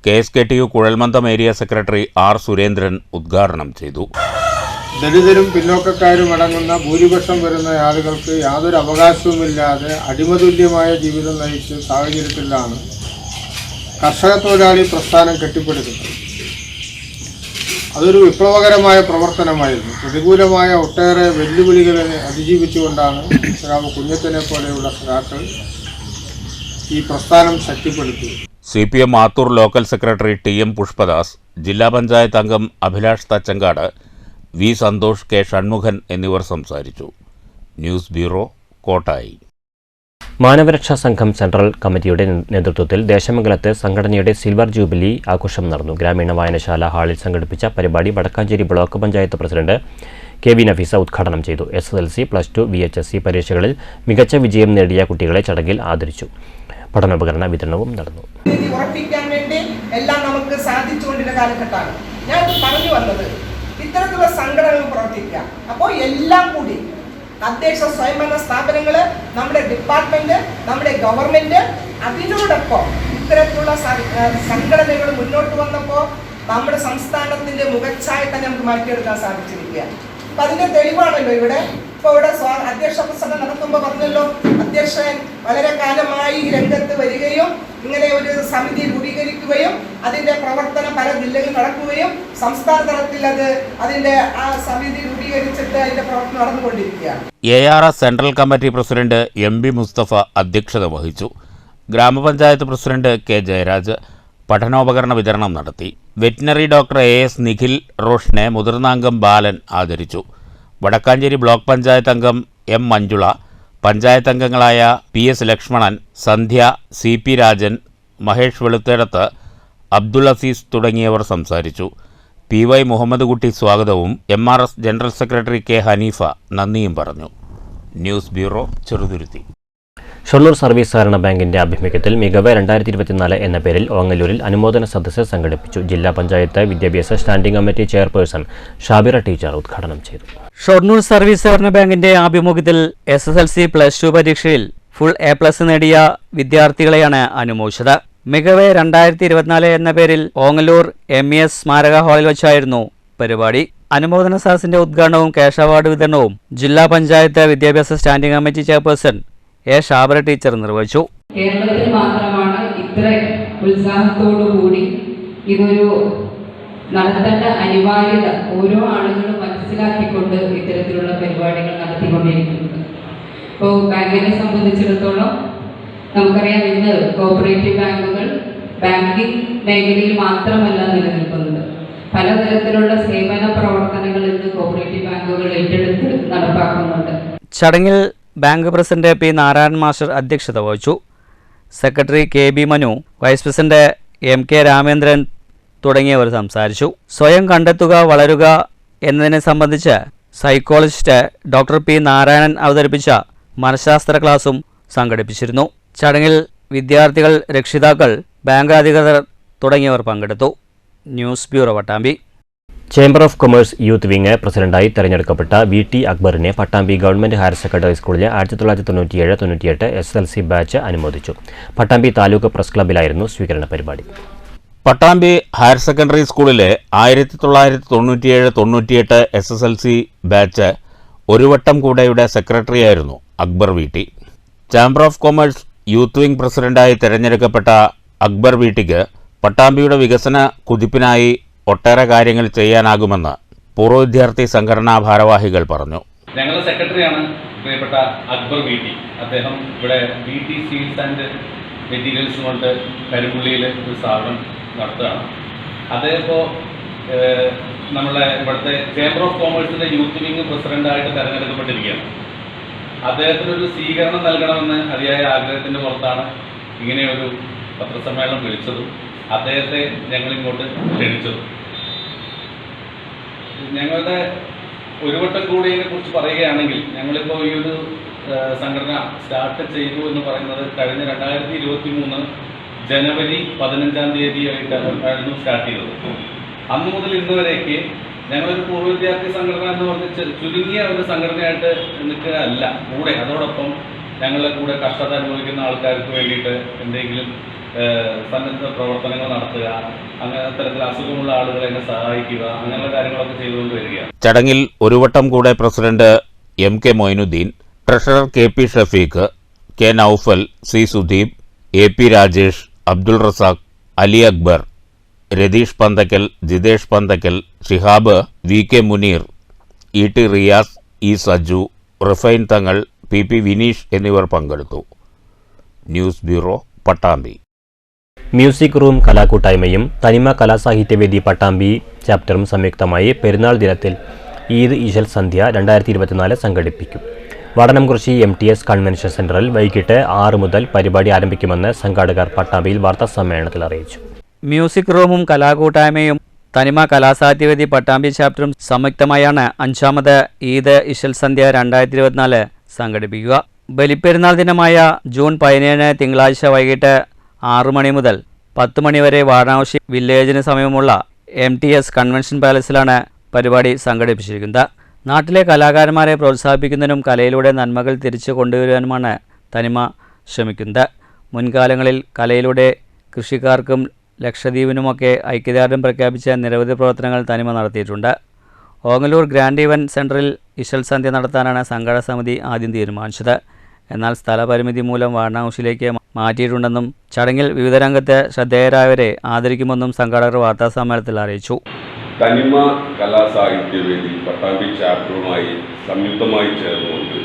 KSKTU കുഴൽമന്ദം ഏരിയ സെക്രട്ടറി R സുരേന്ദ്രൻ ഉദ്ഘാടനം ചെയ്തു. ദലിതരും പിന്നോക്കക്കാരും അടങ്ങുന്ന ഭൂരിപക്ഷം വരുന്ന ആളുകൾക്ക് യാതൊരു അവകാശവുമില്ലാതെ അടിമതുല്യമായ ജീവിതം നയിച്ച സാഹചര്യത്തിലാണ് കർഷക തൊഴിലാളി പ്രസ്ഥാനം കെട്ടിപ്പടുക്കുന്നത്. അതൊരു വിപ്ലവകരമായ പ്രവർത്തനമായിരുന്നു. പ്രതികൂലമായ ഒട്ടേറെ വെല്ലുവിളികളെ അതിജീവിച്ചുകൊണ്ടാണ് സഖാവ് കുഞ്ഞച്ചനെ പോലെയുള്ള സഖാക്കൾ ഈ പ്രസ്ഥാനം ശക്തിപ്പെടുത്തിയത്. CPM Mathur local secretary TM Pushpadas, ജില്ലാ പഞ്ചായത്ത് അംഗം അഭിലാഷ് തച്ചങ്കാട്, V സന്തോഷ്, K ഷൺമുഖൻ എന്നിവർ സംസാരിച്ചു. News bureau, Kottayi. മാനവരക്ഷാ സംഘം സെൻട്രൽ കമ്മിറ്റിയുടെ നേതൃത്വത്തിൽ ദേശമംഗലത്ത് സംഘടനയുടെ സിൽവർ ജൂബിലി ആഘോഷം നടന്നു. ഗ്രാമീണ വായനശാല ഹാളിൽ സംഘടിപ്പിച്ച പരിപാടി Vadakkanchery block panchayat president KV Nafeesa ഉദ്ഘാടനം ചെയ്തു. SSLC, +2, VHSC പരീക്ഷകളിൽ മികച്ച വിജയം നേടിയ കുട്ടികളെ ചടങ്ങിൽ ആദരിച്ചു. പഠനോപകരണ വിതരണവും നടന്നു. ഉറപ്പിക്കാൻ വേണ്ടി എല്ലാം നമുക്ക് സാധിച്ചുകൊണ്ടിരുന്ന കാലഘട്ടമാണ് ഞാൻ പറഞ്ഞു വന്നത്. ഇത്തരത്തിലുള്ള സംഘടനകൾ പ്രവർത്തിക്കുക. അപ്പോൾ എല്ലാം കൂടി തദ്ദേശ സ്വയംഭരണ സ്ഥാപനങ്ങൾ, നമ്മുടെ ഡിപ്പാർട്ട്മെന്റ്, നമ്മുടെ ഗവൺമെന്റ്, അതിനോടൊപ്പം ഇത്തരത്തിലുള്ള സംഘടനകൾ മുന്നോട്ട് വന്നപ്പോൾ നമ്മുടെ സംസ്ഥാനത്തിന്റെ മുഖച്ഛായ തന്നെ നമുക്ക് മാറ്റിയെടുക്കാൻ സാധിച്ചിരിക്കുക. അപ്പൊ അതിന്റെ തെളിവാണല്ലോ ഇവിടെ. ഇപ്പൊ ഇവിടെ അധ്യക്ഷ പ്രസംഗം നടത്തുമ്പോൾ പറഞ്ഞല്ലോ, അധ്യക്ഷൻ വളരെ കാലമായി രംഗത്ത് വരികയും ഇങ്ങനെ ഒരു സമിതി രൂപീകരിക്കുകയും അതിന്റെ പ്രവർത്തനം പല ജില്ലകളിൽ നടക്കുകയും സംസ്ഥാന തലത്തിൽ അതിന്റെ ആ സമിതി രൂപീകരിച്ചിട്ട് അതിന്റെ പ്രവർത്തനം നടന്നുകൊണ്ടിരിക്കുകയാണ്. ARS central committee president MB Musthafa അധ്യക്ഷത വഹിച്ചു. ഗ്രാമപഞ്ചായത്ത് പ്രസിഡന്റ് K ജയരാജ് പഠനോപകരണ വിതരണം നടത്തി. വെറ്റിനറി ഡോക്ടർ AS നിഖിൽ റോഷനെ മുതിർന്ന അംഗം ബാലൻ ആദരിച്ചു. വടക്കാഞ്ചേരി ബ്ലോക്ക് പഞ്ചായത്ത് അംഗം M മഞ്ജുള, പഞ്ചായത്ത് അംഗങ്ങളായ PS ലക്ഷ്മണൻ, സന്ധ്യ, CP രാജൻ, മഹേഷ് വെളുത്തേടത്ത്, അബ്ദുൾ അസീസ് തുടങ്ങിയവർ സംസാരിച്ചു. PY മുഹമ്മദ് കുട്ടി സ്വാഗതവും MRS general secretary K Haneefa നന്ദിയും പറഞ്ഞു. News bureau, Cheruthuruthy. Shoranur service സഹകരണ ബാങ്കിന്റെ ആഭിമുഖ്യത്തിൽ മികവ് 2024 എന്ന പേരിൽ ഓങ്ങല്ലൂരിൽ അനുമോദന സദസ്സ് സംഘടിപ്പിച്ചു. ജില്ലാ പഞ്ചായത്ത് വിദ്യാഭ്യാസ standing committee chairperson Shabira teacher ഉദ്ഘാടനം ചെയ്തു. ഷൊർണൂർ സർവീസ് സഹകരണ ബാങ്കിന്റെ ആഭിമുഖ്യത്തിൽ SSLC +2 പരീക്ഷയിൽ ഫുൾ A+ നേടിയ വിദ്യാർത്ഥികളെയാണ് അനുമോദിച്ചത്. മികവ് 2024 എന്ന പേരിൽ ഓങ്ങല്ലൂർ MES സ്മാരക ഹാളിൽ വെച്ചായിരുന്നു പരിപാടി. അനുമോദന സദസ്സിന്റെ ഉദ്ഘാടനവും ക്യാഷ് അവാർഡ് വിതരണവും ജില്ലാ പഞ്ചായത്ത് വിദ്യാഭ്യാസ standing committee chairperson A Shabira teacher നിർവഹിച്ചു. കേരളത്തിൽ മാത്രമാണ് ഇത്ര ഉത്സാഹത്തോടുകൂടി ഇതൊരു നടത്തേണ്ട അനിവാര്യത ഓരോ ആളുകളും മനസ്സിലാക്കിക്കൊണ്ട് ഇത്തരത്തിലുള്ള പരിപാടികൾ നടത്തിക്കൊണ്ടിരിക്കുന്നത്. ഇപ്പോൾ ബാങ്കിനെ സംബന്ധിച്ചിടത്തോളം നമുക്കറിയാം, ഇന്ന് കോഓപ്പറേറ്റീവ് ബാങ്കുകൾ ബാങ്കിംഗ് മേഖലയിൽ മാത്രമല്ല നിലനിൽക്കുന്നത്. പലതരത്തിലുള്ള സേവന പ്രവർത്തനങ്ങൾ ഇന്ന് കോഓപ്പറേറ്റീവ് ബാങ്കുകൾ ഏറ്റെടുത്ത് നടപ്പാക്കുന്നുണ്ട്. ചടങ്ങിൽ bank president P Narayanan master അധ്യക്ഷത വഹിച്ചു. Secretary KB Manu, vice president MK Ramendran തുടങ്ങിയവർ സംസാരിച്ചു. സ്വയം കണ്ടെത്തുക, വളരുക എന്നതിനെ സംബന്ധിച്ച് സൈക്കോളജിസ്റ്റ് ഡോക്ടർ P നാരായണൻ അവതരിപ്പിച്ച മനഃശാസ്ത്ര ക്ലാസും സംഘടിപ്പിച്ചിരുന്നു. ചടങ്ങിൽ വിദ്യാർത്ഥികൾ, രക്ഷിതാക്കൾ, ബാങ്ക് അധികൃതർ തുടങ്ങിയവർ പങ്കെടുത്തു. News bureau, Pattambi. Chamber of commerce youth wing പ്രസിഡന്റായി തെരഞ്ഞെടുക്കപ്പെട്ട VT അക്ബറിനെ പട്ടാമ്പി ഗവൺമെന്റ് ഹയർ സെക്കൻഡറി സ്കൂളിലെ 1997-98 SSLC ബാച്ച് അനുമോദിച്ചു. പട്ടാമ്പി താലൂക്ക് പ്രസ് ക്ലബ്ബിലായിരുന്നു സ്വീകരണ പരിപാടി. പട്ടാമ്പി ഹയർ സെക്കൻഡറി സ്കൂളിലെ 1997-98 SSLC ബാച്ച് ഒരു വട്ടം കൂടെയുടെ സെക്രട്ടറിയായിരുന്നു Akbar VT. Chamber of commerce youth wing പ്രസിഡന്റായി തെരഞ്ഞെടുക്കപ്പെട്ട അക്ബർ VTക്ക് പട്ടാമ്പിയുടെ വികസന കുതിപ്പിനായി ഒട്ടേറെ കാര്യങ്ങൾ ചെയ്യാനാകുമെന്ന് പൂർവ്വ വിദ്യാർത്ഥി സംഘടനാ ഭാരവാഹികൾ പറഞ്ഞു. ഞങ്ങളുടെ സെക്രട്ടറിയാണ് പ്രിയപ്പെട്ട അക്ബർ VT. അദ്ദേഹം ഇവിടെ VT സീൽസ് ആൻഡ് മെറ്റീരിയൽസ് കൊണ്ട് കരുപ്പുള്ളിയിൽ ഒരു സ്ഥാപനം നടത്തുകയാണ്. അദ്ദേഹം ഇപ്പോൾ നമ്മളെ ഇവിടുത്തെ ചേംബർ ഓഫ് കോമേഴ്സിൻ്റെ യൂത്ത് വിംഗ് പ്രസിഡൻ്റായിട്ട് തിരഞ്ഞെടുക്കപ്പെട്ടിരിക്കുകയാണ്. അദ്ദേഹത്തിനൊരു സ്വീകരണം നൽകണമെന്ന് അതിയായ ആഗ്രഹത്തിൻ്റെ പുറത്താണ് ഇങ്ങനെയൊരു പത്രസമ്മേളനം വിളിച്ചതും അദ്ദേഹത്തെ ഞങ്ങളിങ്ങോട്ട് ക്ഷണിച്ചതും. ഞങ്ങളുടെ ഒരു വട്ടം കൂടി ഇതിനെക്കുറിച്ച് പറയുകയാണെങ്കിൽ, ഞങ്ങളിപ്പോൾ ഈ ഒരു സംഘടന സ്റ്റാർട്ട് ചെയ്തു എന്ന് പറയുന്നത് കഴിഞ്ഞ 2023 ജനുവരി 15-ാം തീയതിയായിട്ടായിരുന്നു സ്റ്റാർട്ട് ചെയ്തത്. അന്നു മുതൽ ഇന്ന് വരേക്ക് ഞങ്ങളൊരു പൂർവ്വ വിദ്യാർത്ഥി സംഘടന എന്ന് പറഞ്ഞ് ചുരുങ്ങിയ ഒരു സംഘടനയായിട്ട് നിൽക്കുക അല്ല, കൂടെ അതോടൊപ്പം ഞങ്ങളുടെ കൂടെ കഷ്ടത അനുഭവിക്കുന്ന ആൾക്കാർക്ക് വേണ്ടിയിട്ട് എന്തെങ്കിലും സന്നദ്ധ പ്രവർത്തനങ്ങൾ നടത്തുക, അങ്ങനെ തരത്തിൽ അസുഖമുള്ള ആളുകളെ സഹായിക്കുക, അങ്ങനെയുള്ള കാര്യങ്ങളൊക്കെ ചെയ്തുകൊണ്ട് വരികയാണ്. ചടങ്ങിൽ ഒരു വട്ടം കൂടെ president MK Moinuddin, treasurer KP Shafeeq, K Naufal, C Sudeep, AP Rajesh, Abdul Razak, Ali Akbar, Ratheesh Panthakkal, Jithesh Panthakkal, Shihab, VK Muneer, ET Riyas, E Saju, Rifain Thangal, PP Vineesh എന്നിവർ പങ്കെടുത്തു. News bureau, Pattambi. Music room കലാകൂട്ടായ്മയും തനിമ കലാസാഹിത്യവേദി പട്ടാമ്പി ചാപ്റ്ററും സംയുക്തമായി പെരുന്നാൾ ദിനത്തിൽ ഈദ് ഇശൽ സന്ധ്യ 2024 സംഘടിപ്പിക്കും. വടനംകുറിശി MTS കൺവെൻഷൻ സെന്ററിൽ വൈകിട്ട് 6 മുതൽ പരിപാടി ആരംഭിക്കുമെന്ന് സംഘാടകർ പട്ടാമ്പിയിൽ വാർത്താസമ്മേളനത്തിൽ അറിയിച്ചു. മ്യൂസിക് റൂമും കലാകൂട്ടായ്മയും തനിമ കലാസാഹിത്യവേദി പട്ടാമ്പി ചാപ്റ്ററും സംയുക്തമായാണ് 5ാമത് ഈദ് ഇശൽ സന്ധ്യ 2024 സംഘടിപ്പിക്കുക. ബലിപ്പെരുന്നാൾ ദിനമായ ജൂൺ 17 തിങ്കളാഴ്ച വൈകിട്ട് 6 മണി മുതൽ 10 മണി വരെ വാരണാസി വില്ലേജിന് സമീപമുള്ള MTS കൺവെൻഷൻ പാലസിലാണ് പരിപാടി സംഘടിപ്പിച്ചിരിക്കുന്നത്. നാട്ടിലെ കലാകാരന്മാരെ പ്രോത്സാഹിപ്പിക്കുന്നതിനും കലയിലൂടെ നന്മകൾ തിരിച്ചു കൊണ്ടുവരുവാനുമാണ് തനിമ ശ്രമിക്കുന്നത്. മുൻകാലങ്ങളിൽ കലയിലൂടെ കൃഷിക്കാർക്കും ലക്ഷദ്വീപിനുമൊക്കെ ഐക്യദാർഢ്യം പ്രഖ്യാപിച്ച നിരവധി പ്രവർത്തനങ്ങൾ തനിമ നടത്തിയിട്ടുണ്ട്. ഓങ്ങല്ലൂർ ഗ്രാൻഡ് ഇവന്റ് സെന്ററിൽ ഇശൽ സന്ധ്യ നടത്താനാണ് സംഘാടക സമിതി ആദ്യം തീരുമാനിച്ചത്. എന്നാൽ സ്ഥലപരിമിതി മൂലം വാരണാസിയിലേക്ക് മാറ്റിയിട്ടുണ്ടെന്നും ചടങ്ങിൽ വിവിധ രംഗത്ത് ശ്രദ്ധേയരായവരെ ആദരിക്കുമെന്നും സംഘാടകർ വാർത്താസമ്മേളനത്തിൽ അറിയിച്ചു. തനിമ കലാസാഹിത്യവേദി പട്ടാമ്പി ചാപ്റ്ററുമായി സംയുക്തമായി ചേർന്നുകൊണ്ട്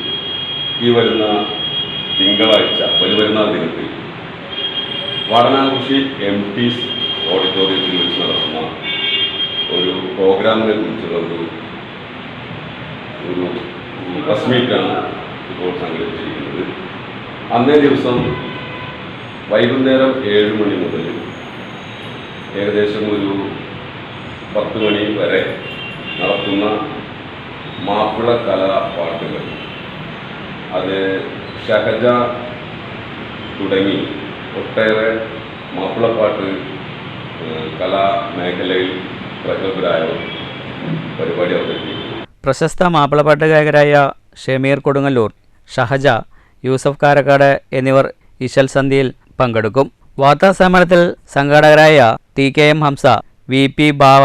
ഈ വരുന്ന തിങ്കളാഴ്ച ബലിപെരുന്നാൾ ദിനത്തിൽ വാരണാസി MTS ഓഡിറ്റോറിയത്തിൽ വെച്ച് നടത്തുന്ന ഒരു പ്രോഗ്രാമിനെ കുറിച്ചുള്ള ഒരു പ്രസ് മീറ്റാണ് ഇപ്പോൾ സംഘടിപ്പിച്ചിരിക്കുന്നത്. അന്നേ ദിവസം വൈകുന്നേരം 7 മണി മുതൽ ഏകദേശം ഒരു 10 മണി വരെ നടത്തുന്ന മാപ്പിള കലാപാട്ടുകൾ, അത് ഷഹജ തുടങ്ങി ഒട്ടേറെ മാപ്പിളപ്പാട്ട് കലാമേഖലയിൽ പ്രഗത്ഭരായവർ പരിപാടി അവതരിപ്പിക്കും. പ്രശസ്ത മാപ്പിളപ്പാട്ട് ഗായകരായ ഷമീർ കൊടുങ്ങല്ലൂർ, ഷഹജ, യൂസഫ് കാരക്കാട് എന്നിവർ ഇശൽ സന്ധ്യയിൽ പങ്കെടുക്കും. വാർത്താസമ്മേളനത്തിൽ സംഘാടകരായ TKM ഹംസ, VP ബാവ,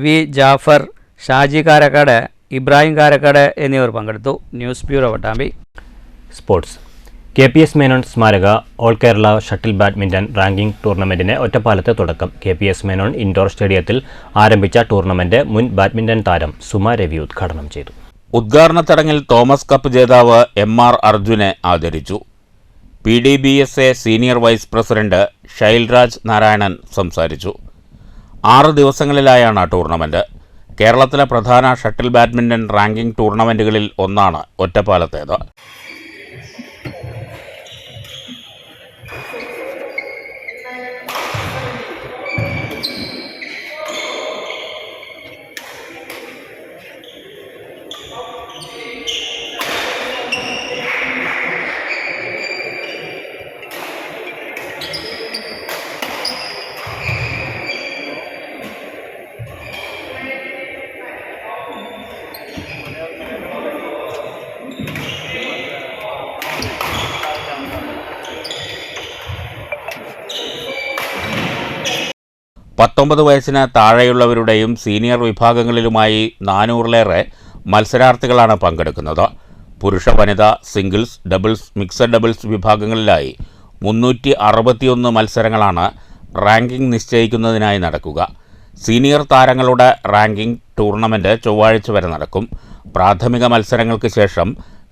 V ജാഫർ, ഷാജി കാരക്കാട്, ഇബ്രാഹിം കാരക്കാട് എന്നിവർ പങ്കെടുത്തു. News bureau Pattambi. Sports. KPS Menon സ്മാരക all Kerala shuttle badminton ranking ടൂർണമെൻറ്റിന് ഒറ്റപ്പാലത്ത് തുടക്കം. KPS മേനോൻ ഇൻഡോർ സ്റ്റേഡിയത്തിൽ ആരംഭിച്ച ടൂർണമെൻറ്റ് മുൻ ബാഡ്മിൻ്റൺ താരം സുമ രവി ഉദ്ഘാടനം ചെയ്തു. ഉദ്ഘാടന ചടങ്ങിൽ തോമസ് കപ്പ് ജേതാവ് MR അർജുനെ ആദരിച്ചു. PDBSA senior vice president Shailraj Narayanan സംസാരിച്ചു. 6 ദിവസങ്ങളിലായാണ് ടൂർണമെൻറ്റ്. കേരളത്തിലെ പ്രധാന ഷട്ടിൽ ബാഡ്മിൻ്റൺ റാങ്കിംഗ് ടൂർണമെൻറ്റുകളിൽ ഒന്നാണ് ഒറ്റപ്പാലത്തേത്. പത്തൊമ്പത് വയസ്സിന് താഴെയുള്ളവരുടെയും സീനിയർ വിഭാഗങ്ങളിലുമായി 400-ലേറെ മത്സരാർത്ഥികളാണ് പങ്കെടുക്കുന്നത്. പുരുഷ വനിതാ സിംഗിൾസ്, ഡബിൾസ്, മിക്സഡ് ഡബിൾസ് വിഭാഗങ്ങളിലായി 361 മത്സരങ്ങളാണ് റാങ്കിംഗ് നിശ്ചയിക്കുന്നതിനായി നടക്കുക. സീനിയർ താരങ്ങളുടെ റാങ്കിംഗ് ടൂർണമെൻറ്റ് ചൊവ്വാഴ്ച വരെ നടക്കും. പ്രാഥമിക മത്സരങ്ങൾക്ക് ശേഷം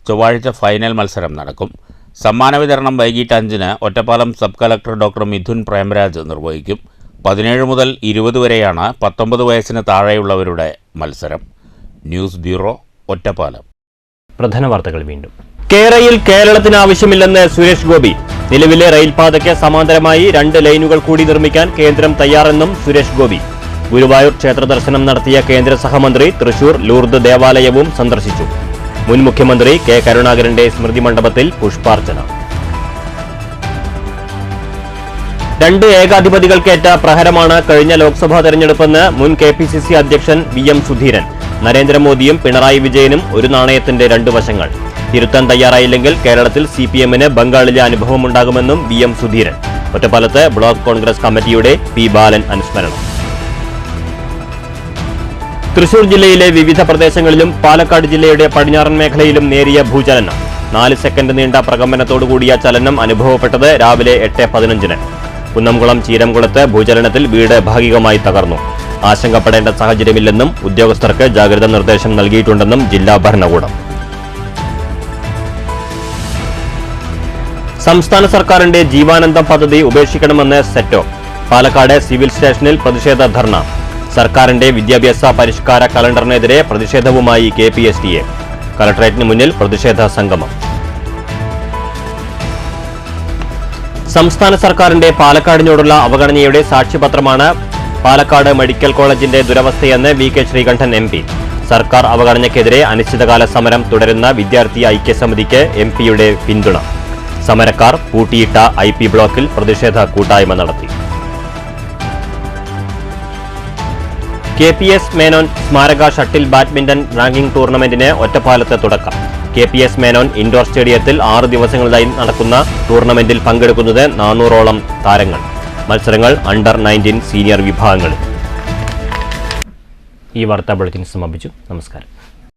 ചൊവ്വാഴ്ച ഫൈനൽ മത്സരം നടക്കും. സമ്മാന വിതരണം വൈകിട്ട് 5-ന് Ottapalam sub collector doctor Mithun Premraj നിർവഹിക്കും. 17 മുതൽ 20 വരെയാണ് 19 വയസ്സിന് താഴെയുള്ളവരുടെ മത്സരം. News bureau, Ottapalam. പ്രധാന വാർത്തകൾ വീണ്ടും. കേരയിൽ കേരളത്തിന് ആവശ്യമില്ലെന്ന് സുരേഷ് ഗോപി. നിലവിലെ റെയിൽപാതയ്ക്ക് സമാന്തരമായി 2 ലൈനുകൾ കൂടി നിർമ്മിക്കാൻ കേന്ദ്രം തയ്യാറെന്നും സുരേഷ് ഗോപി. ഗുരുവായൂർ ക്ഷേത്ര ദർശനം നടത്തിയ കേന്ദ്ര സഹമന്ത്രി തൃശൂർ ലൂർദ് ദേവാലയവും സന്ദർശിച്ചു. മുൻ മുഖ്യമന്ത്രി കെ കരുണാകരന്റെ സ്മൃതി മണ്ഡപത്തിൽ പുഷ്പാർച്ചന. 2 ഏകാധിപതികൾക്കേറ്റ പ്രഹരമാണ് കഴിഞ്ഞ ലോക്സഭാ തെരഞ്ഞെടുപ്പെന്ന് മുൻ KPCC അധ്യക്ഷൻ VM സുധീരൻ. നരേന്ദ്രമോദിയും പിണറായി വിജയനും ഒരു നാണയത്തിന്റെ 2 വശങ്ങൾ. തിരുത്താൻ തയ്യാറായില്ലെങ്കിൽ കേരളത്തിൽ CPM-ന് ബംഗാളിലെ അനുഭവമുണ്ടാകുമെന്നും VM സുധീരൻ. ഒറ്റപ്പാലത്ത് ബ്ലോക്ക് കോൺഗ്രസ് കമ്മിറ്റിയുടെ P ബാലൻ അനുസ്മരണം. തൃശൂർ ജില്ലയിലെ വിവിധ പ്രദേശങ്ങളിലും പാലക്കാട് ജില്ലയുടെ പടിഞ്ഞാറൻ മേഖലയിലും നേരിയ ഭൂചലനം. 4 സെക്കൻഡ് നീണ്ട പ്രകമ്പനത്തോടുകൂടിയ ചലനം അനുഭവപ്പെട്ടത് രാവിലെ 8:15-ന്. കുന്നംകുളം ചീരംകുളത്ത് ഭൂചലനത്തിൽ വീട് ഭാഗികമായി തകർന്നു. ആശങ്കപ്പെടേണ്ട സാഹചര്യമില്ലെന്നും ഉദ്യോഗസ്ഥർക്ക് ജാഗ്രതാ നിർദ്ദേശം നൽകിയിട്ടുണ്ടെന്നും ജില്ലാ ഭരണകൂടം. സംസ്ഥാന സർക്കാരിന്റെ ജീവാനന്ദം പദ്ധതി ഉപേക്ഷിക്കണമെന്ന് സെറ്റോ. പാലക്കാട് സിവിൽ സ്റ്റേഷനിൽ പ്രതിഷേധ ധർണ. സർക്കാരിന്റെ വിദ്യാഭ്യാസ പരിഷ്കാര കലണ്ടറിനെതിരെ പ്രതിഷേധവുമായി KPSTA. കലക്ടറേറ്റിന് മുന്നിൽ പ്രതിഷേധ സംഗമം. സംസ്ഥാന സർക്കാരിന്റെ പാലക്കാടിനോടുള്ള അവഗണനയുടെ സാക്ഷ്യപത്രമാണ് പാലക്കാട് മെഡിക്കൽ കോളേജിന്റെ ദുരവസ്ഥയെന്ന് VK ശ്രീകണ്ഠൻ MP. സർക്കാർ അവഗണനയ്ക്കെതിരെ അനിശ്ചിതകാല സമരം തുടരുന്ന വിദ്യാർത്ഥി ഐക്യസമിതിക്ക് MPയുടെ പിന്തുണ. സമരക്കാർ പൂട്ടിയിട്ട IP ബ്ലോക്കിൽ പ്രതിഷേധ കൂട്ടായ്മ നടത്തി. KPS മേനോൻ സ്മാരക ഷട്ടിൽ ബാഡ്മിന്റൺ റാങ്കിംഗ് ടൂർണമെന്റിന് ഒറ്റപ്പാലത്ത് തുടക്കം. KPS മേനോൻ ഇൻഡോർ സ്റ്റേഡിയത്തിൽ 6 ദിവസങ്ങളിലായി നടക്കുന്ന ടൂർണമെന്റിൽ പങ്കെടുക്കുന്നത് 400ഓളം താരങ്ങൾ. മത്സരങ്ങൾ അണ്ടർ 19 സീനിയർ വിഭാഗങ്ങളിൽ. ഈ വാർത്താ ബുള്ളറ്റിൻ സമാപിച്ചു. നമസ്കാരം.